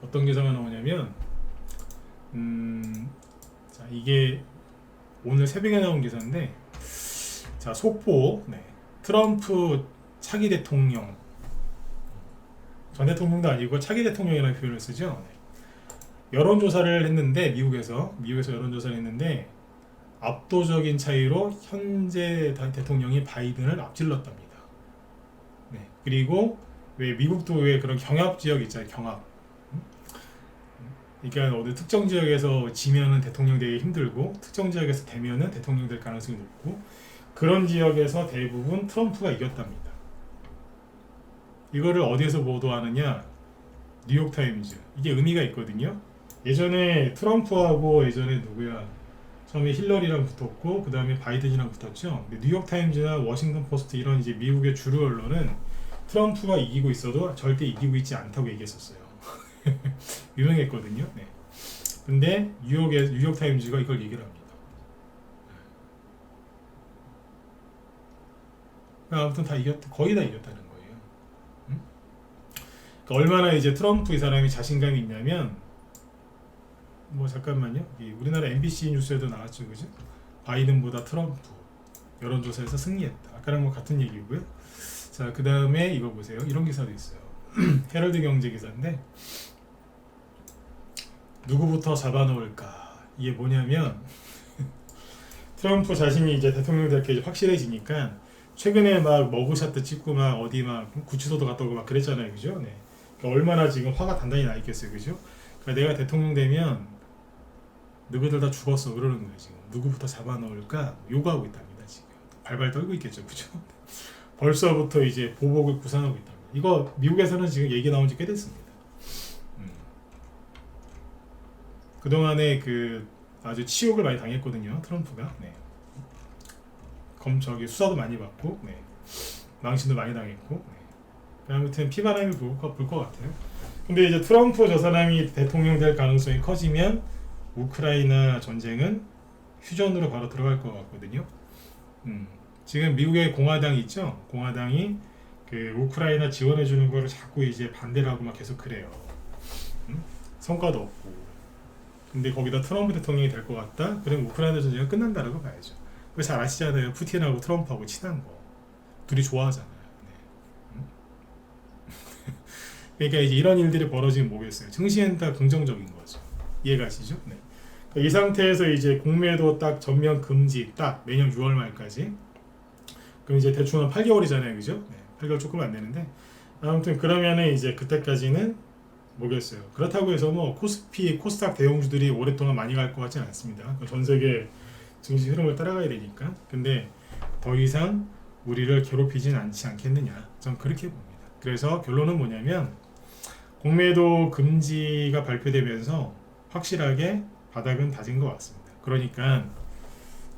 어떤 기사가 나오냐면 자 이게 오늘 새벽에 나온 기사인데 자 속보 네. 트럼프 차기 대통령 전 대통령도 아니고 차기 대통령이라는 표현을 쓰죠. 네. 여론조사를 했는데 미국에서 여론조사를 했는데 압도적인 차이로 현재 대통령이 바이든을 앞질렀답니다. 네. 그리고 왜 미국도 왜 그런 경합 지역 있잖아요. 경합. 그러니까 어느 특정 지역에서 지면은 대통령 되기 힘들고 특정 지역에서 되면은 대통령 될 가능성이 높고 그런 지역에서 대부분 트럼프가 이겼답니다. 이거를 어디에서 보도하느냐? 뉴욕타임즈. 이게 의미가 있거든요. 예전에 트럼프하고 예전에 누구야? 처음에 힐러리랑 붙었고 그 다음에 바이든이랑 붙었죠. 뉴욕타임즈나 워싱턴 포스트 이런 이제 미국의 주류 언론은 트럼프가 이기고 있어도 절대 이기고 있지 않다고 얘기했었어요. 유명했거든요. 네. 근데 뉴욕타임즈가 이걸 얘기를 합니다. 아무튼 거의 다 이겼다는 거예요. 응? 그러니까 얼마나 이제 트럼프 이 사람이 자신감이 있냐면 뭐 잠깐만요. 우리나라 MBC 뉴스에도 나왔죠, 그죠? 바이든보다 트럼프 여론조사에서 승리했다. 아까랑 뭐 같은 얘기고요. 자, 그 다음에 이거 보세요. 이런 기사도 있어요. 헤럴드 경제 기사인데 누구부터 잡아놓을까? 이게 뭐냐면 트럼프 자신이 이제 대통령 될 게 확실해지니까 최근에 막 머그샷도 찍고 막 어디 막 구치소도 갔다 오고 막 그랬잖아요, 그죠? 네. 그러니까 얼마나 지금 화가 단단히 나 있겠어요, 그죠? 그러니까 내가 대통령 되면 너희들 다 죽었어 그러는 거예요 지금. 누구부터 잡아넣을까 요구하고 있답니다 지금. 발발 떨고 있겠죠, 그죠? 벌써부터 이제 보복을 구상하고 있답니다. 이거 미국에서는 지금 얘기 나온 지 꽤 됐습니다. 그동안에 그 아주 치욕을 많이 당했거든요 트럼프가. 네. 수사도 많이 받고 네. 망신도 많이 당했고 네. 아무튼 피바람이 불 것 같아요. 근데 이제 트럼프 저 사람이 대통령 될 가능성이 커지면 우크라이나 전쟁은 휴전으로 바로 들어갈 것 같거든요. 지금 미국의 공화당이 있죠. 공화당이 그 우크라이나 지원해 주는 거를 자꾸 이제 반대를 하고 막 계속 그래요. 성과도 없고. 근데 거기다 트럼프 대통령이 될 것 같다? 그럼 우크라이나 전쟁은 끝난다라고 봐야죠. 그거 잘 아시잖아요. 푸틴하고 트럼프하고 친한 거. 둘이 좋아하잖아요. 네. 그러니까 이제 이런 일들이 벌어지면 뭐겠어요? 증시엔 다 긍정적인 거죠. 이해가시죠? 네. 이 상태에서 이제 공매도 딱 전면 금지 딱 내년 6월 말까지. 그럼 이제 대충 한 8개월이잖아요, 그죠? 네. 8개월 조금 안 되는데 아무튼 그러면은 이제 그때까지는 뭐겠어요. 그렇다고 해서 뭐 코스피, 코스닥 대형주들이 오랫동안 많이 갈 것 같지는 않습니다. 전 세계 증시 흐름을 따라가야 되니까. 근데 더 이상 우리를 괴롭히진 않지 않겠느냐. 전 그렇게 봅니다. 그래서 결론은 뭐냐면 공매도 금지가 발표되면서 확실하게 바닥은 다진 것 같습니다. 그러니까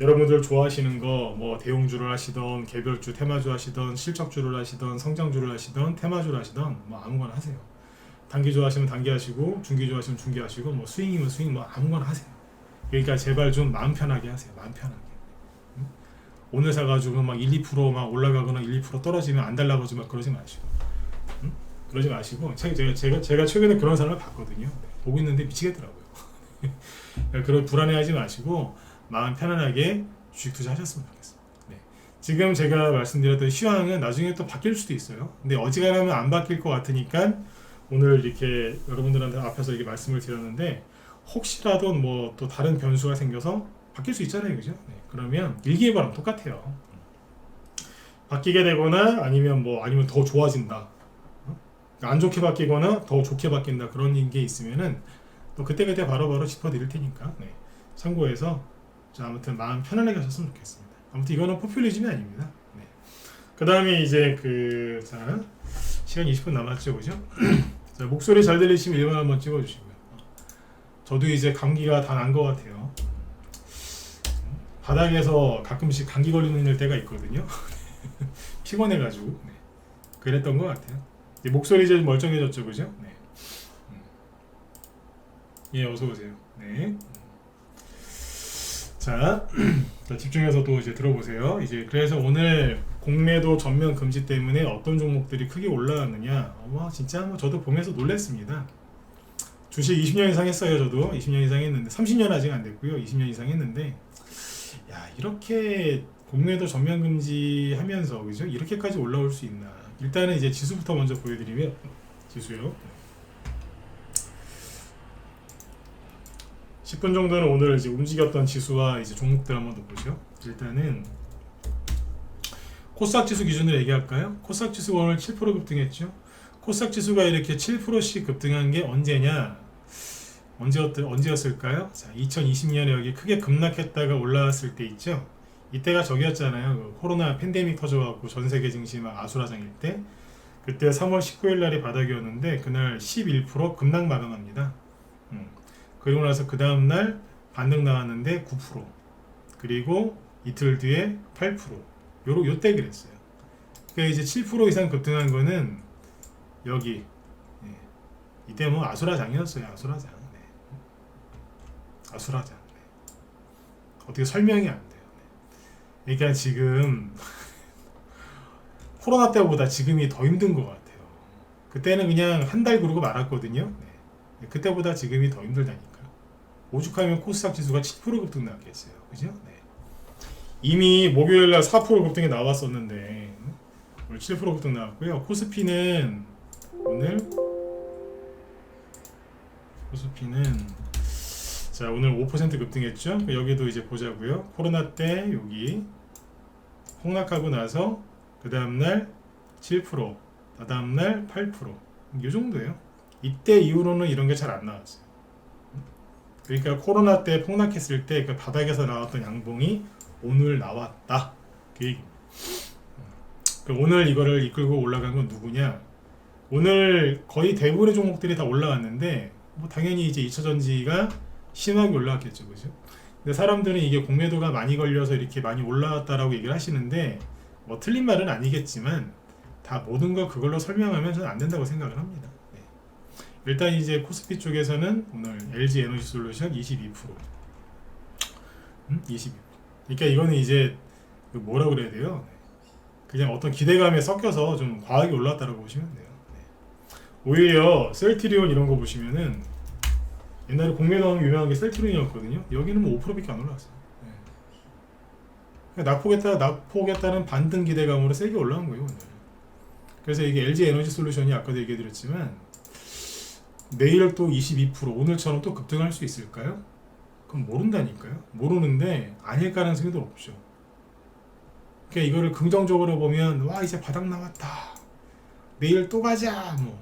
여러분들 좋아하시는 거 뭐 대형주를 하시던 개별주 테마주 하시던 실적주를 하시던 성장주를 하시던 테마주를 하시던 뭐 아무거나 하세요. 단기 좋아하시면 단기 하시고 중기 좋아하시면 중기 하시고 뭐 스윙이면 스윙 뭐 아무거나 하세요. 그러니까 제발 좀 마음 편하게 하세요. 마음 편하게. 오늘 사가지고 막 1, 2%막 올라가거나 1, 2% 떨어지면 안 달라고 막 그러지 마시고. 그러지 마시고 제가 최근에 그런 사람을 봤거든요. 보고 있는데 미치겠더라고요. 그런 불안해하지 마시고 마음 편안하게 주식 투자하셨으면 좋겠습니다. 네. 지금 제가 말씀드렸던 시황은 나중에 또 바뀔 수도 있어요. 근데 어지간하면 안 바뀔 것 같으니까 오늘 이렇게 여러분들한테 앞에서 이렇게 말씀을 드렸는데 혹시라도 뭐 또 다른 변수가 생겨서 바뀔 수 있잖아요, 그죠? 네, 그러면 일기예보랑 똑같아요. 바뀌게 되거나 아니면 더 좋아진다. 안 좋게 바뀌거나 더 좋게 바뀐다, 그런 게 있으면은 또 그때그때 바로바로 짚어드릴 테니까 네, 참고해서 자, 아무튼 마음 편안하게 하셨으면 좋겠습니다. 아무튼 이거는 포퓰리즘이 아닙니다. 네. 그 다음에 이제 자, 시간 20분 남았죠, 그죠? 자, 목소리 잘 들리시면 1번 한번 찍어주시고요. 저도 이제 감기가 다 난 것 같아요. 바닥에서 가끔씩 감기 걸리는 때가 있거든요. 피곤해가지고 네. 그랬던 것 같아요. 목소리 이제 멀쩡해졌죠, 그죠? 네. 예, 어서 오세요. 네. 자, 집중해서 또 이제 들어보세요. 이제 그래서 오늘 공매도 전면 금지 때문에 어떤 종목들이 크게 올라왔느냐? 와, 진짜 뭐 저도 보면서 놀랐습니다. 주식 20년 이상 했어요. 저도 20년 이상 했는데 30년 아직 안 됐고요. 20년 이상 했는데 야, 이렇게 공매도 전면 금지하면서 그죠? 이렇게까지 올라올 수 있나? 일단은 이제 지수부터 먼저 보여드리면 지수요. 10분 정도는 오늘 이제 움직였던 지수와 이제 종목들 한번 더 보죠. 일단은 코스닥 지수 기준으로 얘기할까요? 코스닥 지수가 오늘 7% 급등했죠. 코스닥 지수가 이렇게 7%씩 급등한 게 언제냐? 언제였을까요? 자, 2020년에 여기 크게 급락했다가 올라왔을 때 있죠. 이때가 저기였잖아요. 그 코로나 팬데믹 터져갖고 전 세계 증시 막 아수라장일 때. 그때 3월 19일 날이 바닥이었는데 그날 11% 급락 마감합니다. 그리고 나서 그 다음날 반등 나왔는데 9%, 그리고 이틀 뒤에 8%, 요때 그랬어요. 그러니까 이제 7% 이상 급등한 거는 여기 이때 뭐 아수라장이었어요. 아수라장. 네. 아수라장. 네. 어떻게 설명이 안 돼요. 네. 그러니까 지금 코로나 때보다 지금이 더 힘든 것 같아요. 그때는 그냥 한 달 그러고 말았거든요. 네. 그때보다 지금이 더 힘들다니까. 오죽하면 코스닥 지수가 7% 급등 나왔겠어요. 그죠? 네. 이미 목요일날 4% 급등이 나왔었는데 오늘 7% 급등 나왔고요. 코스피는 자, 오늘 5% 급등했죠. 여기도 이제 보자고요. 코로나 때 여기 폭락하고 나서 그 다음날 7%, 그 다음날 8%, 이 정도예요. 이때 이후로는 이런 게 잘 안 나왔어요. 그러니까 코로나 때 폭락했을 때 그 바닥에서 나왔던 양봉이 오늘 나왔다, 그 얘기입니다. 오늘 이거를 이끌고 올라간 건 누구냐? 오늘 거의 대부분의 종목들이 다 올라왔는데 뭐 당연히 이제 2차전지가 심하게 올라왔겠죠, 그죠? 근데 사람들은 이게 공매도가 많이 걸려서 이렇게 많이 올라왔다라고 얘기를 하시는데 뭐 틀린 말은 아니겠지만 다 모든 걸 그걸로 설명하면 저는 안 된다고 생각을 합니다. 네. 일단 이제 코스피 쪽에서는 오늘 LG 에너지 솔루션 22%, 22%. 그러니까 이거는 이제 뭐라 그래야 돼요? 그냥 어떤 기대감에 섞여서 좀 과하게 올라왔다라고 보시면 돼요. 네. 오히려 셀트리온 이런 거 보시면은 옛날에 공매도 하면 유명한 게 셀트리온이었거든요. 여기는 뭐 5%밖에 안 올라왔어요. 네. 낙폭했다는 반등 기대감으로 세게 올라온 거예요, 오늘. 그래서 이게 LG 에너지 솔루션이 아까도 얘기해드렸지만 내일 또 22%, 오늘처럼 또 급등할 수 있을까요? 그럼 모른다니까요. 모르는데 아닐 가능성이 더 높죠. 그러니까 이거를 긍정적으로 보면 와, 이제 바닥 나왔다, 내일 또 가자, 뭐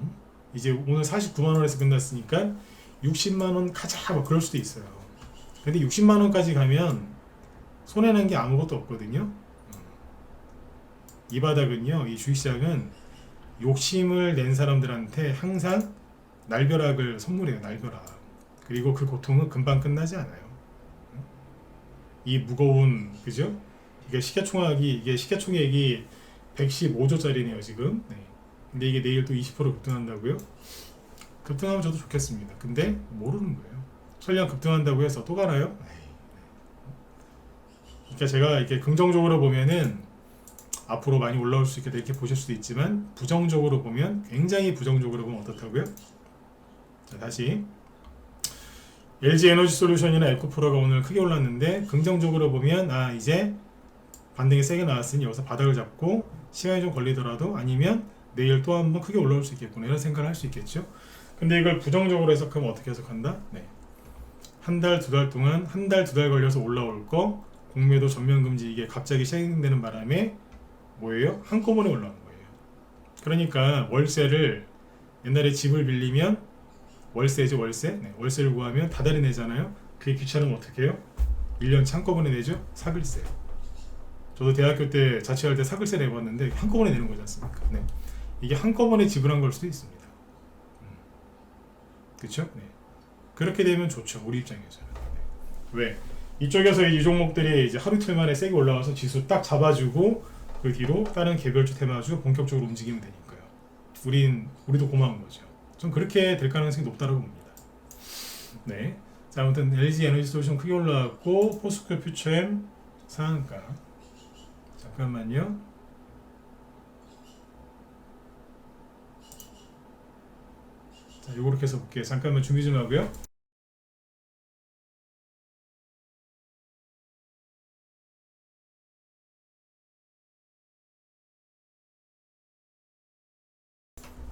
이제 오늘 49만원에서 끝났으니까 60만원 가자, 뭐 그럴 수도 있어요. 근데 60만원까지 가면 손해난 게 아무것도 없거든요. 이 바닥은요, 이 주식시장은 욕심을 낸 사람들한테 항상 날벼락을 선물해요. 날벼락. 그리고 그 고통은 금방 끝나지 않아요. 이 무거운, 그죠? 이게 시가총액이 115조짜리네요 지금. 네. 근데 이게 내일 또 20% 급등한다고요? 급등하면 저도 좋겠습니다. 근데 모르는 거예요. 설령 급등한다고 해서 또 가나요? 그러니까 제가 이렇게 긍정적으로 보면은 앞으로 많이 올라올 수 있겠다 이렇게 보실 수도 있지만, 부정적으로 보면, 굉장히 부정적으로 보면 어떻다고요? 자, 다시 LG 에너지 솔루션이나 에코프로가 오늘 크게 올랐는데, 긍정적으로 보면 이제 반등이 세게 나왔으니 여기서 바닥을 잡고 시간이 좀 걸리더라도 아니면 내일 또 한번 크게 올라올 수 있겠구나, 이런 생각을 할 수 있겠죠. 근데 이걸 부정적으로 해석하면 어떻게 해석한다? 네. 한 달, 두 달 동안 한 달, 두 달 걸려서 올라올 거 공매도 전면금지 이게 갑자기 시행되는 바람에 뭐예요? 한꺼번에 올라온 거예요. 그러니까 월세를 옛날에 집을 빌리면 월세죠, 월세. 네, 월세를 구하면 다달이 내잖아요. 그게 귀찮으면 어떻게 해요? 1년치 한꺼번에 내죠? 사글세. 저도 대학교 때 자취할 때 사글세 내봤는데 한꺼번에 내는 거지 않습니까? 네. 이게 한꺼번에 지불한 걸 수도 있습니다. 그렇죠? 네. 그렇게 되면 좋죠. 우리 입장에서는. 네. 왜? 이쪽에서 이 종목들이 이제 하루 이틀 만에 세게 올라와서 지수 딱 잡아주고 그 뒤로 다른 개별주 테마주 본격적으로 움직이면 되니까요. 우리도 고마운 거죠. 전 그렇게 될 가능성이 높다고 봅니다. 네. 자, 아무튼 LG 에너지 솔루션 크게 올라왔고 포스코 퓨처엠 상한가. 잠깐만요. 자, 요렇게 해서 볼게요. 잠깐만 준비 좀 하고요.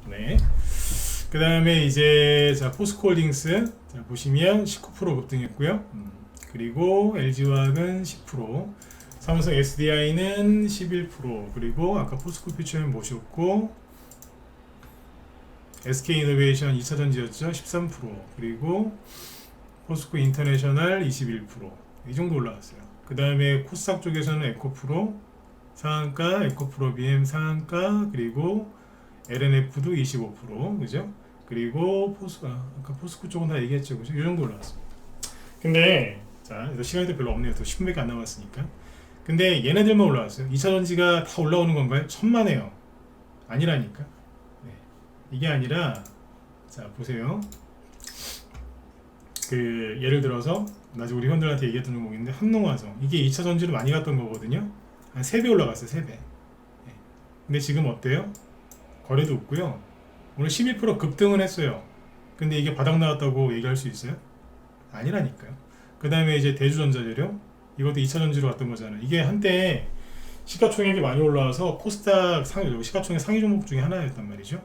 네. 그 다음에 이제 자 포스코홀딩스 자, 보시면 19% 급등했고요. 그리고 LG화학은 10%, 삼성 SDI는 11%, 그리고 아까 포스코 퓨처엠 보셨고 SK이노베이션 2차전지였죠. 13%, 그리고 포스코 인터내셔널 21%이 정도 올라갔어요. 그 다음에 코스닥 쪽에서는 에코프로 상한가, 에코프로 BM 상한가, 그리고 LNF도 25%, 그죠? 그리고 아까 포스코 쪽은 다 얘기했죠, 그죠? 이 정도 올라왔습니다. 근데 자, 시간이 별로 없네요. 또 10분밖에 안 남았으니까. 근데 얘네들만 올라왔어요. 2차전지가 다 올라오는 건가요? 천만에요. 아니라니까. 네. 이게 아니라 자 보세요. 그 예를 들어서 나중에 우리 형들한테 얘기했던 종목인데 한농화성 이게 2차 전지로 많이 갔던 거거든요. 한 3배 올라갔어요. 3배. 네. 근데 지금 어때요? 거래도 없고요. 오늘 11% 급등은 했어요. 근데 이게 바닥 나왔다고 얘기할 수 있어요? 아니라니까요. 그 다음에 이제 대주전자재료 이것도 2차 전지로 갔던 거잖아요. 이게 한때 시가총액이 많이 올라와서 코스닥 시가총액 상위 종목 중에 하나였단 말이죠.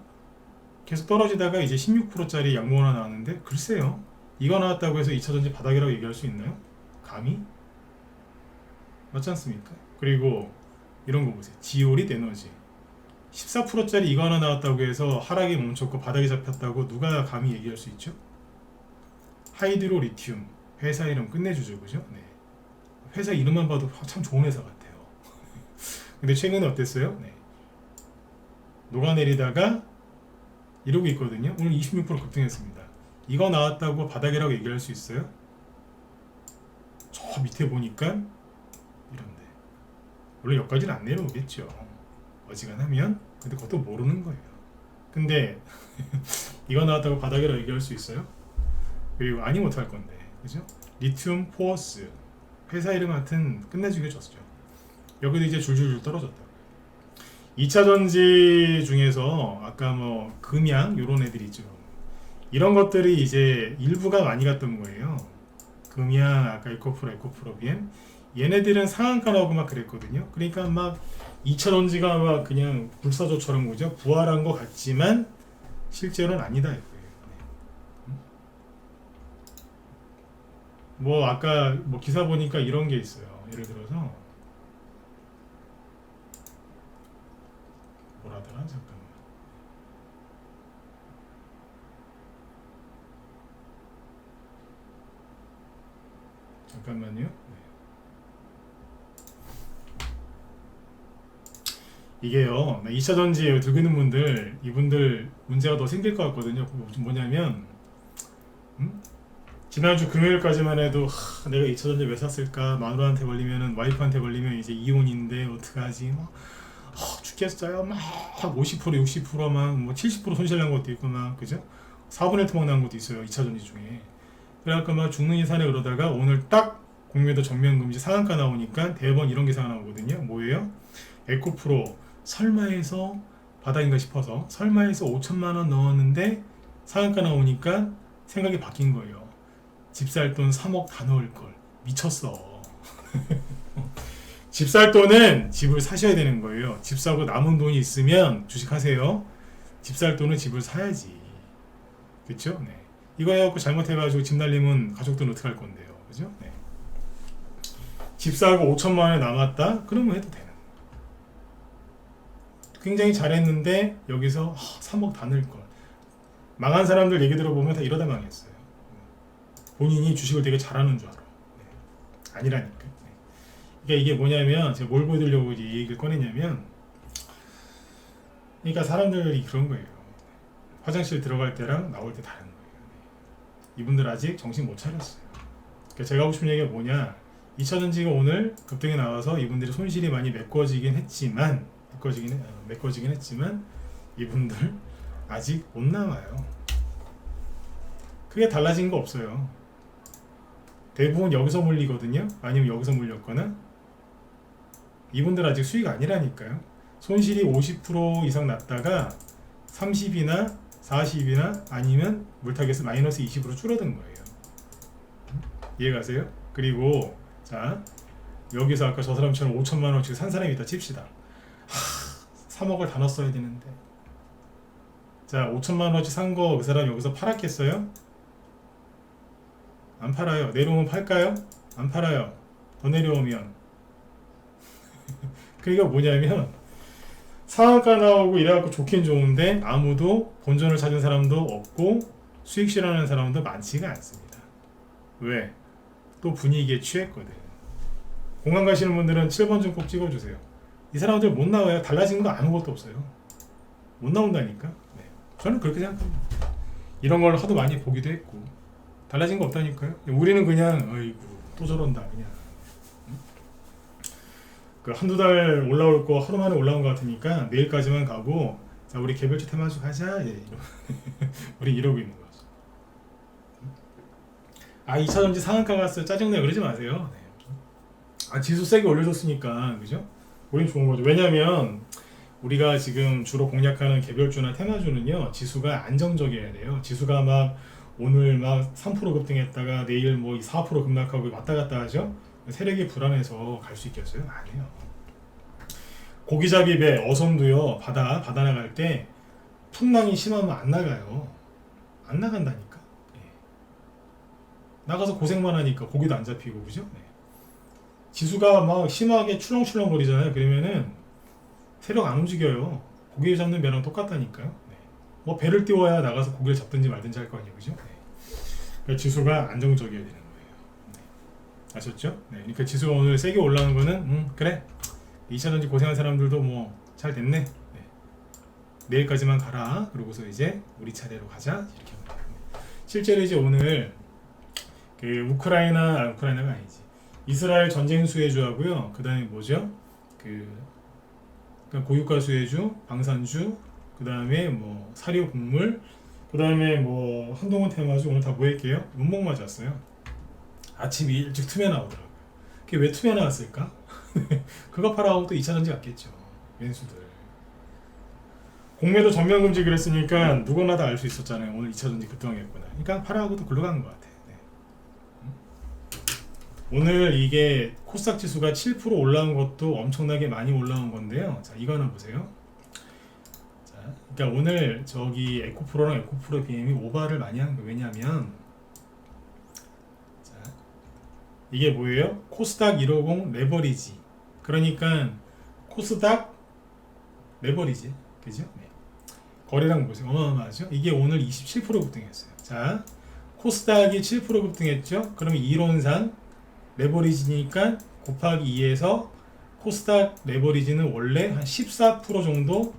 계속 떨어지다가 이제 16%짜리 양봉 하나 나왔는데 글쎄요. 이거 나왔다고 해서 2차전지 바닥이라고 얘기할 수 있나요? 감히? 맞지 않습니까? 그리고 이런 거 보세요. 지오릿 에너지 14%짜리 이거 하나 나왔다고 해서 하락이 멈췄고 바닥이 잡혔다고 누가 감히 얘기할 수 있죠? 하이드로 리튬 회사 이름 끝내주죠, 그죠? 네. 회사 이름만 봐도 참 좋은 회사 같아요. 근데 최근에 어땠어요? 네. 녹아내리다가 이러고 있거든요. 오늘 26% 급등했습니다. 이거 나왔다고 바닥이라고 얘기할 수 있어요? 저 밑에 보니까 이런데 원래 여기까지는 안 내려오겠죠. 어지간하면. 근데 그것도 모르는 거예요. 근데 이거 나왔다고 바닥이라고 얘기할 수 있어요? 그리고 아니 못할 건데, 그죠? 리튬 포어스 회사 이름 같은 끝내주게 줬죠. 여기도 이제 줄줄줄 떨어졌다. 2차 전지 중에서 아까 뭐 금양 요런 애들 있죠. 이런 것들이 이제 일부가 많이 갔던 거예요. 금양 아까 에코프로 BM 얘네들은 상한가 나오고 막 그랬거든요. 그러니까 막 2차 전지가 막 그냥 불사조처럼 그죠? 부활한 것 같지만 실제로는 아니다 이거예요. 뭐 아까 뭐 기사 보니까 이런 게 있어요. 예를 들어서 뭐라더라? 잠깐만요. 네. 이게요. 2차 전지에 들고 있는 분들 이분들 문제가 더 생길 것 같거든요. 뭐냐면 지난주 금요일까지만 해도 내가 2차 전지 왜 샀을까? 마누라한테 걸리면은 와이프한테 걸리면 이제 이혼인데 어떡하지? 죽겠어요. 막 50% 60%막 뭐 70% 손실 난 것도 있고 막 그죠? 4분의 1 토막 난 것도 있어요. 2차 전지 중에. 그래갖고 막 죽는 이 산에 그러다가 오늘 딱 공매도 전면금지 상한가 나오니까 대번 이런 기사가 나오거든요. 뭐예요? 에코프로 설마해서 바닥인가 싶어서 설마해서 5천만 원 넣었는데 상한가 나오니까 생각이 바뀐 거예요. 집 살 돈 3억 다 넣을 걸. 미쳤어. 집 살 돈은 집을 사셔야 되는 거예요. 집 사고 남은 돈이 있으면 주식하세요. 집 살 돈은 집을 사야지. 그쵸? 네. 이거 해갖고 잘못해가지고 집 날리면 가족들은 어떻게 할 건데요, 그죠? 네. 집 사고 5천만 원에 남았다? 그러면 해도 되는. 굉장히 잘했는데 여기서 3억 다 넣을 걸. 망한 사람들 얘기 들어보면 다 이러다 망했어요. 본인이 주식을 되게 잘하는 줄 알아. 네. 아니라니까. 네. 그러니까 이게 뭐냐면 제가 뭘 보여드리려고 이 얘기를 꺼내냐면, 그러니까 사람들이 그런 거예요. 화장실 들어갈 때랑 나올 때 다른 거예요. 네. 이분들 아직 정신 못 차렸어요. 그러니까 제가 하고 싶은 얘기가 뭐냐, 2차전지가 오늘 급등에 나와서 이분들이 손실이 많이 메꿔지긴 했지만 이분들 아직 못 남아요. 크게 달라진 거 없어요. 대부분 여기서 물리거든요. 아니면 여기서 물렸거나. 이분들 아직 수익 아니라니까요. 손실이 50% 이상 났다가 30이나 40이나 아니면 물타겟에서 마이너스 20으로 줄어든 거예요. 이해가세요? 그리고 자, 여기서 아까 저 사람처럼 5천만 원씩 산 사람이 있다 칩시다. 3억을 다 넣었어야 되는데. 자, 5천만 원어치 산 거 그 사람 여기서 팔았겠어요? 안 팔아요. 내려오면 팔까요? 안 팔아요. 더 내려오면. 그러니까 뭐냐면 상한가 나오고 이래갖고 좋긴 좋은데 아무도 본전을 찾은 사람도 없고 수익 실현하는 사람도 많지가 않습니다. 왜? 또 분위기에 취했거든. 공항 가시는 분들은 7번 좀 꼭 찍어주세요. 이 사람들 못 나와요. 달라진 거 아무것도 없어요. 못 나온다니까. 네. 저는 그렇게 생각합니다. 이런 걸 하도 많이 보기도 했고 달라진 거 없다니까요. 우리는 그냥 어이구 또 저런다 그냥. 그 한두 달 올라올 거 하루 만에 올라온 것 같으니까 내일까지만 가고 자 우리 개별주 테마주 가자. 예, 우리 이러고 있는 거죠. 2차전지 상한가 갔어요. 짜증내요. 그러지 마세요. 네. 지수 세게 올려줬으니까 그죠? 우린 좋은 거죠. 왜냐면 우리가 지금 주로 공략하는 개별주나 테마주는요 지수가 안정적이어야 돼요. 지수가 막 오늘 막 3% 급등했다가 내일 뭐 4% 급락하고 왔다 갔다 하죠. 세력이 불안해서 갈 수 있겠어요? 아니에요. 고기잡이 배 어선도요 바다 나갈 때 풍랑이 심하면 안 나가요. 안 나간다니까. 예. 나가서 고생만 하니까 고기도 안 잡히고 그죠? 네. 지수가 막 심하게 출렁출렁 거리잖아요. 그러면은 세력 안 움직여요. 고기 잡는 배랑 똑같다니까요. 네. 뭐 배를 띄워야 나가서 고기를 잡든지 말든지 할 거 아니에요. 그죠? 네. 그러니까 지수가 안정적이어야 되는 거예요. 네. 아셨죠? 네. 그러니까 지수가 오늘 세게 올라오는 거는 그래. 2차전지 고생한 사람들도 뭐 잘 됐네. 네. 내일까지만 가라. 그러고서 이제 우리 차례로 가자. 이렇게 합니다. 실제로 이제 오늘 그 우크라이나가 아니지. 이스라엘 전쟁 수혜주하고요. 그 다음에 뭐죠? 그러니까 고유가 수혜주, 방산주, 그 다음에 뭐 사료 곡물, 그 다음에 뭐 한동훈 테마주 오늘 다 모일게요. 문목 맞았어요. 아침 일찍 투매 나오더라고요. 그게 왜 투매 나왔을까? 그거 팔아하고 또 2차전지 갔겠죠. 왼수들. 공매도 전면 금지 그랬으니까 누구나 다 알 수 있었잖아요. 오늘 2차전지 급등하겠구나. 그러니까 팔아하고 또 글로 간 것 같아. 네. 오늘 이게 코스닥 지수가 7% 올라온 것도 엄청나게 많이 올라온 건데요. 자, 이거 하나 보세요. 자, 그러니까 오늘 저기 에코프로랑 에코프로 BM이 오바를 많이 한 거예요. 왜냐면 자, 이게 뭐예요? 코스닥 150 레버리지. 그러니까 코스닥 레버리지. 그죠? 네. 거래량 보세요. 어마어마하죠? 이게 오늘 27% 급등했어요. 자, 코스닥이 7% 급등했죠? 그러면 이론상 레버리지니까 곱하기 2에서 코스닥 레버리지는 원래 한 14% 정도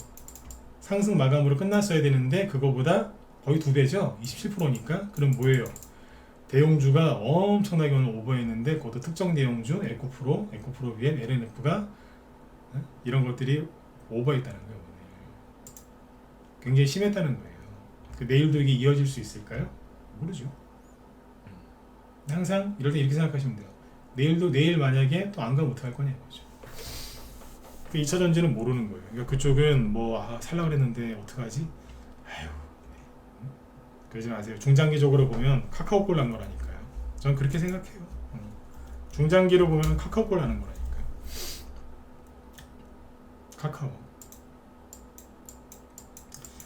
상승 마감으로 끝났어야 되는데 그거보다 거의 2배죠? 27%니까. 그럼 뭐예요? 대형주가 엄청나게 오늘 오버했는데 그것도 특정 대형주, 에코프로 BM, LNF가 이런 것들이 오버했다는 거예요. 오늘. 굉장히 심했다는 거예요. 내일도 이게 이어질 수 있을까요? 모르죠. 항상 이럴 때 이렇게 생각하시면 돼요. 내일도 내일 만약에 또 안 가면 어떡할 거냐 이거죠. 2차전지는 모르는 거예요. 그러니까 그쪽은 뭐 살라고 그랬는데 어떡하지? 아휴. 그러지 마세요. 중장기적으로 보면 카카오꼴 난 거라니까요. 저는 그렇게 생각해요. 중장기로 보면 카카오꼴 나는 거라니까요.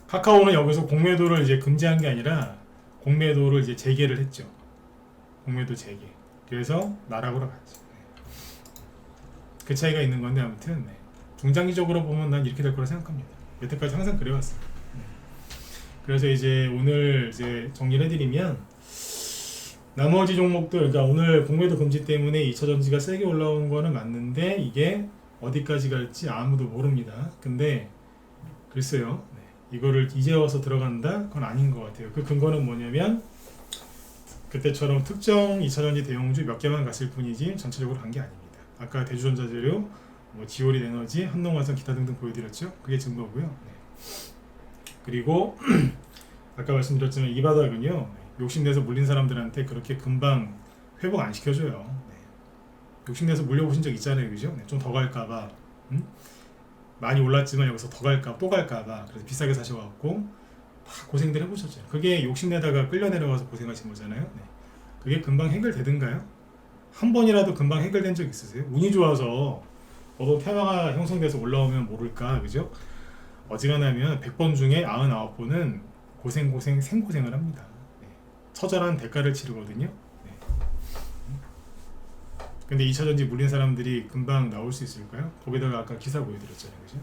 카카오는 여기서 공매도를 이제 금지한 게 아니라 공매도를 이제 재개를 했죠. 공매도 재개. 그래서 나락으로 갔죠. 그 차이가 있는 건데 아무튼 중장기적으로 보면 난 이렇게 될 거라 생각합니다. 여태까지 항상 그래왔어요. 그래서 이제 오늘 이제 정리를 해드리면 나머지 종목들, 그러니까 오늘 공매도 금지 때문에 2차 전지가 세게 올라온 거는 맞는데 이게 어디까지 갈지 아무도 모릅니다. 근데 글쎄요, 이거를 이제 와서 들어간다? 그건 아닌 것 같아요. 그 근거는 뭐냐면 그때처럼 특정 2차전지 대형주 몇 개만 갔을 뿐이지 전체적으로 간 게 아닙니다. 아까 대주전자재료, 뭐 지오리 에너지, 한농화성 기타 등등 보여드렸죠. 그게 증거고요. 그리고 아까 말씀드렸지만 이 바닥은요, 욕심내서 물린 사람들한테 그렇게 금방 회복 안 시켜줘요. 욕심내서 물려보신 적 있잖아요, 그죠? 좀 더 갈까봐, 많이 올랐지만 여기서 더 갈까, 또 갈까봐 그래서 비싸게 사셔갖고 다 고생들 해보셨잖아요. 그게 욕심내다가 끌려 내려가서 고생하신 거잖아요. 그게 금방 해결되든가요? 한 번이라도 금방 해결된 적 있으세요? 운이 좋아서 어떤 테마가 형성돼서 올라오면 모를까, 그죠? 어지간하면 100번 중에 99번은 생고생을 합니다. 처절한 대가를 치르거든요. 근데 2차전지 물린 사람들이 금방 나올 수 있을까요? 거기다가 아까 기사 보여드렸잖아요, 그죠?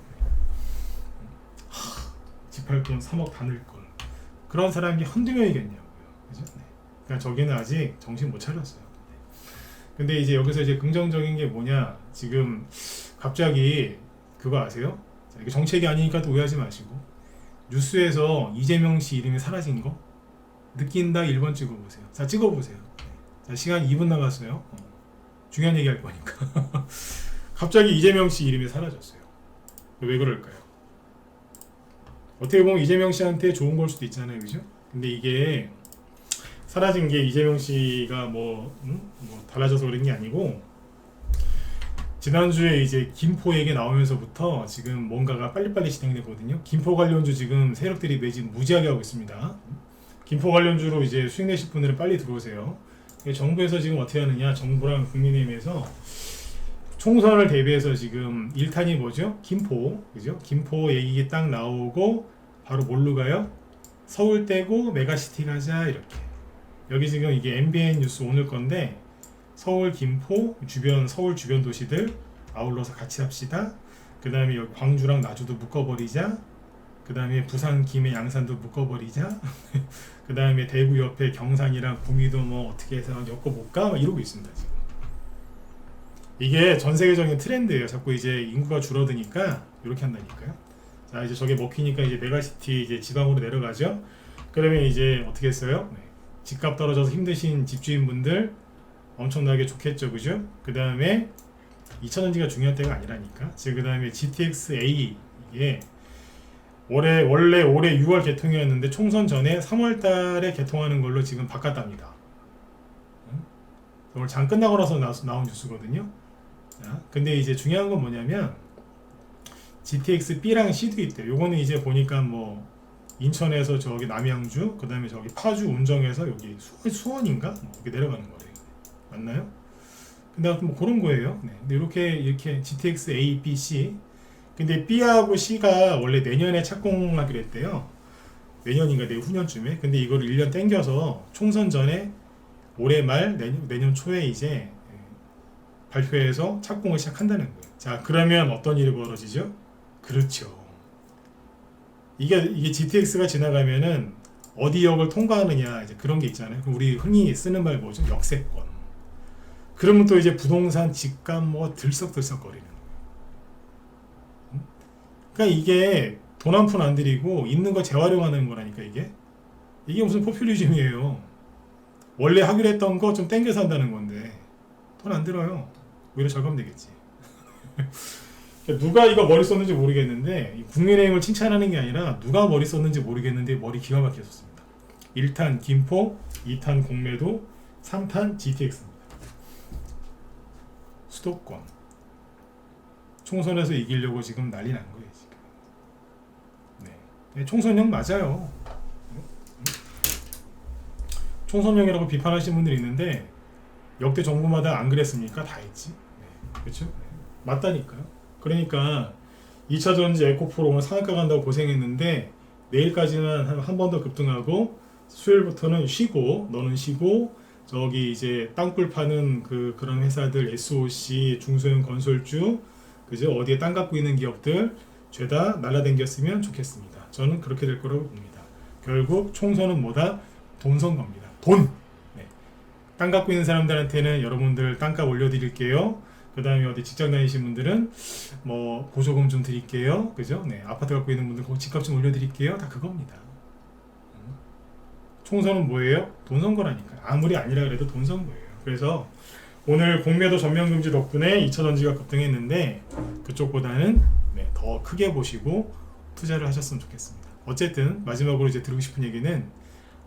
집할 돈 3억 다 낼 걸. 그런 사람이 한두 명이겠냐고요, 그죠? 그러니까 저기는 아직 정신 못 차렸어요. 근데 이제 여기서 이제 긍정적인 게 뭐냐? 지금 갑자기 그거 아세요? 자, 이게 정책이 아니니까 또 오해하지 마시고 뉴스에서 이재명 씨 이름이 사라진 거 느낀다 1번 찍어보세요. 자, 찍어보세요. 자, 시간 2분 남았어요. 중요한 얘기 할 거니까. 갑자기 이재명 씨 이름이 사라졌어요. 왜 그럴까요? 어떻게 보면 이재명 씨한테 좋은 걸 수도 있잖아요, 그죠? 근데 이게 사라진 게 이재명 씨가 뭐 달라져서 그런 게 아니고 지난주에 이제 김포 얘기 나오면서부터 지금 뭔가가 빨리빨리 진행되거든요. 김포 관련주 지금 세력들이 매진 무지하게 하고 있습니다. 김포 관련주로 이제 수익 내실 분들은 빨리 들어오세요. 정부에서 지금 어떻게 하느냐, 정부랑 국민의힘에서 총선을 대비해서 지금 1탄이 뭐죠? 김포, 그죠? 김포 얘기 딱 나오고 바로 뭘로 가요? 서울 떼고 메가시티 가자, 이렇게. 여기 지금 이게 MBN 뉴스 오늘 건데 서울, 김포, 서울 주변 도시들 아울러서 같이 합시다. 그 다음에 여기 광주랑 나주도 묶어버리자. 그 다음에 부산, 김해, 양산도 묶어버리자. 그 다음에 대구 옆에 경산이랑 구미도 뭐 어떻게 해서 엮어볼까? 막 이러고 있습니다, 지금. 이게 전 세계적인 트렌드예요. 자꾸 이제 인구가 줄어드니까 이렇게 한다니까요. 자, 이제 저게 먹히니까 이제 메가시티 이제 지방으로 내려가죠. 그러면 이제 어떻게 했어요? 집값 떨어져서 힘드신 집주인분들 엄청나게 좋겠죠, 그죠? 그 다음에 2차전지가 중요한 때가 아니라니까. 지금 그 다음에 GTX-A 이게 원래 올해 6월 개통이었는데 총선 전에 3월 달에 개통하는 걸로 지금 바꿨답니다. 오늘 장 끝나고 나서 나온 뉴스거든요. 자, 근데 이제 중요한 건 뭐냐면 GTX-B랑 C도 있대요. 요거는 이제 보니까 뭐 인천에서 저기 남양주, 그 다음에 저기 파주 운정에서 여기 수원인가? 뭐 이렇게 내려가는 거래요. 맞나요? 근데 뭐 그런 거예요. 근데 이렇게 GTX-A, B, C. 근데 B하고 C가 원래 내년에 착공하기로 했대요. 내년인가 내후년쯤에. 근데 이걸 1년 땡겨서 총선 전에 올해 말 내년 초에 이제 발표해서 착공을 시작한다는 거예요. 자, 그러면 어떤 일이 벌어지죠? 그렇죠. 이게 GTX가 지나가면은 어디 역을 통과하느냐, 이제 그런 게 있잖아요. 그럼 우리 흔히 쓰는 말 뭐죠? 역세권. 그러면 또 이제 부동산 집값 뭐 들썩들썩거리는. 그러니까 이게 돈 한 푼 안 들이고 있는 거 재활용하는 거라니까 이게 무슨 포퓰리즘이에요. 원래 하기로 했던 거 좀 땡겨서 한다는 건데 돈 안 들어요. 오히려 절감되겠지. 누가 이거 머리 썼는지 모르겠는데 국민의힘을 칭찬하는 게 아니라 누가 머리 썼는지 모르겠는데 머리 기가 막혔습니다. 1탄 김포, 2탄 공매도, 3탄 GTX입니다. 수도권 총선에서 이기려고 지금 난리 난 거예요, 지금. 네. 총선용 맞아요. 총선용이라고 비판하시는 분들이 있는데 역대 정부마다 안 그랬습니까? 다 했지. 네. 그렇죠? 네. 맞다니까요. 그러니까 2차전지 에코프로 오늘 상한가 간다고 고생했는데 내일까지는 한 번 더 급등하고 수요일부터는 쉬고, 너는 쉬고, 저기 이제 땅굴 파는 그런 회사들, SOC, 중소형 건설주, 그죠? 어디에 땅 갖고 있는 기업들, 죄다 날라댕겼으면 좋겠습니다. 저는 그렇게 될 거라고 봅니다. 결국 총선은 뭐다? 돈 선거입니다. 돈! 네. 땅 갖고 있는 사람들한테는 여러분들 땅값 올려드릴게요. 그 다음에 어디 직장 다니시는 분들은 뭐 보조금 좀 드릴게요. 그죠? 네. 아파트 갖고 있는 분들 그 집값 좀 올려드릴게요. 다 그겁니다. 총선은 뭐예요? 돈 선거라니까요. 아무리 아니라 그래도 돈 선거예요. 그래서 오늘 공매도 전면금지 덕분에 2차 전지가 급등했는데 그쪽보다는 네, 더 크게 보시고 투자를 하셨으면 좋겠습니다. 어쨌든 마지막으로 이제 드리고 싶은 얘기는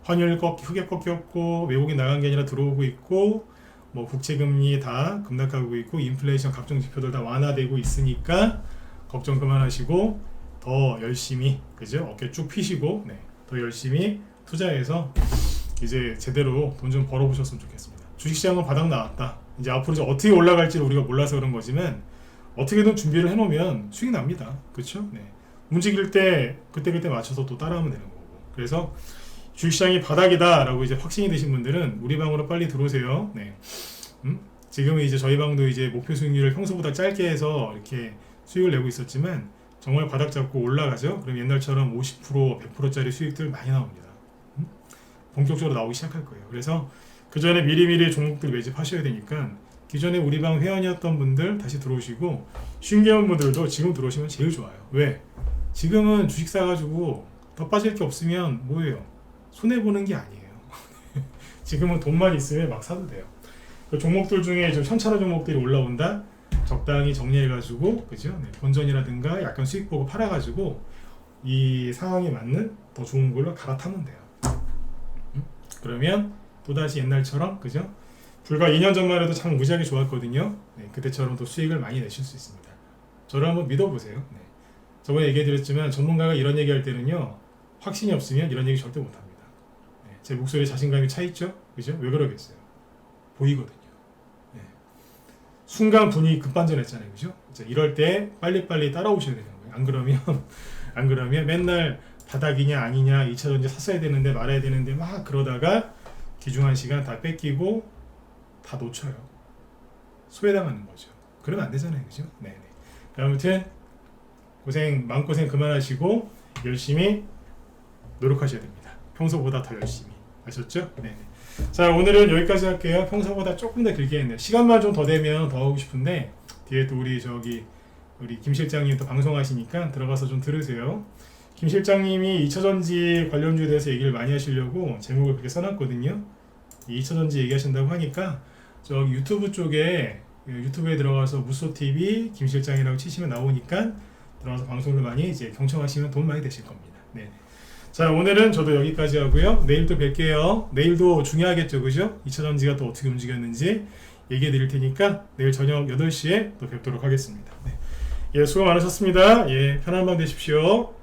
환율 크게 꺾였고 외국인 나간 게 아니라 들어오고 있고 뭐 국채금리 다 급락하고 있고 인플레이션 각종 지표들 다 완화되고 있으니까 걱정 그만하시고 더 열심히 그죠? 어깨 쭉 피시고 네, 더 열심히 투자해서 이제 제대로 돈 좀 벌어보셨으면 좋겠습니다. 주식시장은 바닥 나왔다. 이제 앞으로 이제 어떻게 올라갈지를 우리가 몰라서 그런 거지만 어떻게든 준비를 해놓으면 수익 납니다. 그렇죠? 네. 움직일 때 그때 맞춰서 또 따라하면 되는 거고. 그래서 주식시장이 바닥이다라고 이제 확신이 되신 분들은 우리 방으로 빨리 들어오세요. 네. 지금은 이제 저희 방도 이제 목표 수익률을 평소보다 짧게 해서 이렇게 수익을 내고 있었지만 정말 바닥 잡고 올라가죠. 그럼 옛날처럼 50%, 100%짜리 수익들 많이 나옵니다. 본격적으로 나오기 시작할 거예요. 그래서 그 전에 미리미리 종목들 매집하셔야 되니까 기존에 우리 방 회원이었던 분들 다시 들어오시고 신규 분들도 지금 들어오시면 제일 좋아요. 왜? 지금은 주식 사가지고 더 빠질 게 없으면 뭐예요? 손해보는 게 아니에요. 지금은 돈만 있으면 막 사도 돼요. 그 종목들 중에 좀 현찰화 종목들이 올라온다? 적당히 정리해가지고 그죠? 네, 본전이라든가 약간 수익 보고 팔아가지고 이 상황에 맞는 더 좋은 걸로 갈아타면 돼요. 그러면 또다시 옛날처럼 그죠? 불과 2년 전만 해도 참 무지하게 좋았거든요. 네, 그때처럼 또 수익을 많이 내실 수 있습니다. 저를 한번 믿어보세요. 네. 저번에 얘기해드렸지만 전문가가 이런 얘기할 때는요. 확신이 없으면 이런 얘기 절대 못합니다. 네, 제 목소리에 자신감이 차있죠? 그죠? 왜 그러겠어요? 보이거든요. 네. 순간 분위기 급반전했잖아요. 그죠? 이럴 때 빨리빨리 따라오셔야 되는 거예요. 안 그러면 맨날 바닥이냐 아니냐 2차 전지 샀어야 되는데 말아야 되는데 막 그러다가 귀중한 시간 다 뺏기고 다 놓쳐요. 소외당하는 거죠. 그러면 안 되잖아요. 그죠? 네네. 아무튼 마음고생 그만하시고 열심히 노력하셔야 됩니다. 평소보다 더 열심히. 아셨죠? 네네. 자, 오늘은 여기까지 할게요. 평소보다 조금 더 길게 했네요. 시간만 좀 더 되면 더 하고 싶은데 뒤에 또 우리 김 실장님 또 방송하시니까 들어가서 좀 들으세요. 김 실장님이 2차전지 관련주에 대해서 얘기를 많이 하시려고 제목을 그렇게 써놨거든요. 2차전지 얘기하신다고 하니까 저기 유튜브 쪽에 유튜브에 들어가서 무소TV 김 실장이라고 치시면 나오니까 들어가서 방송을 많이 이제 경청하시면 돈 많이 되실 겁니다. 네. 자, 오늘은 저도 여기까지 하고요. 내일 또 뵐게요. 내일도 중요하겠죠, 그죠? 2차전지가 또 어떻게 움직였는지 얘기해 드릴 테니까 내일 저녁 8시에 또 뵙도록 하겠습니다. 네. 예, 수고 많으셨습니다. 예, 편한 밤 되십시오.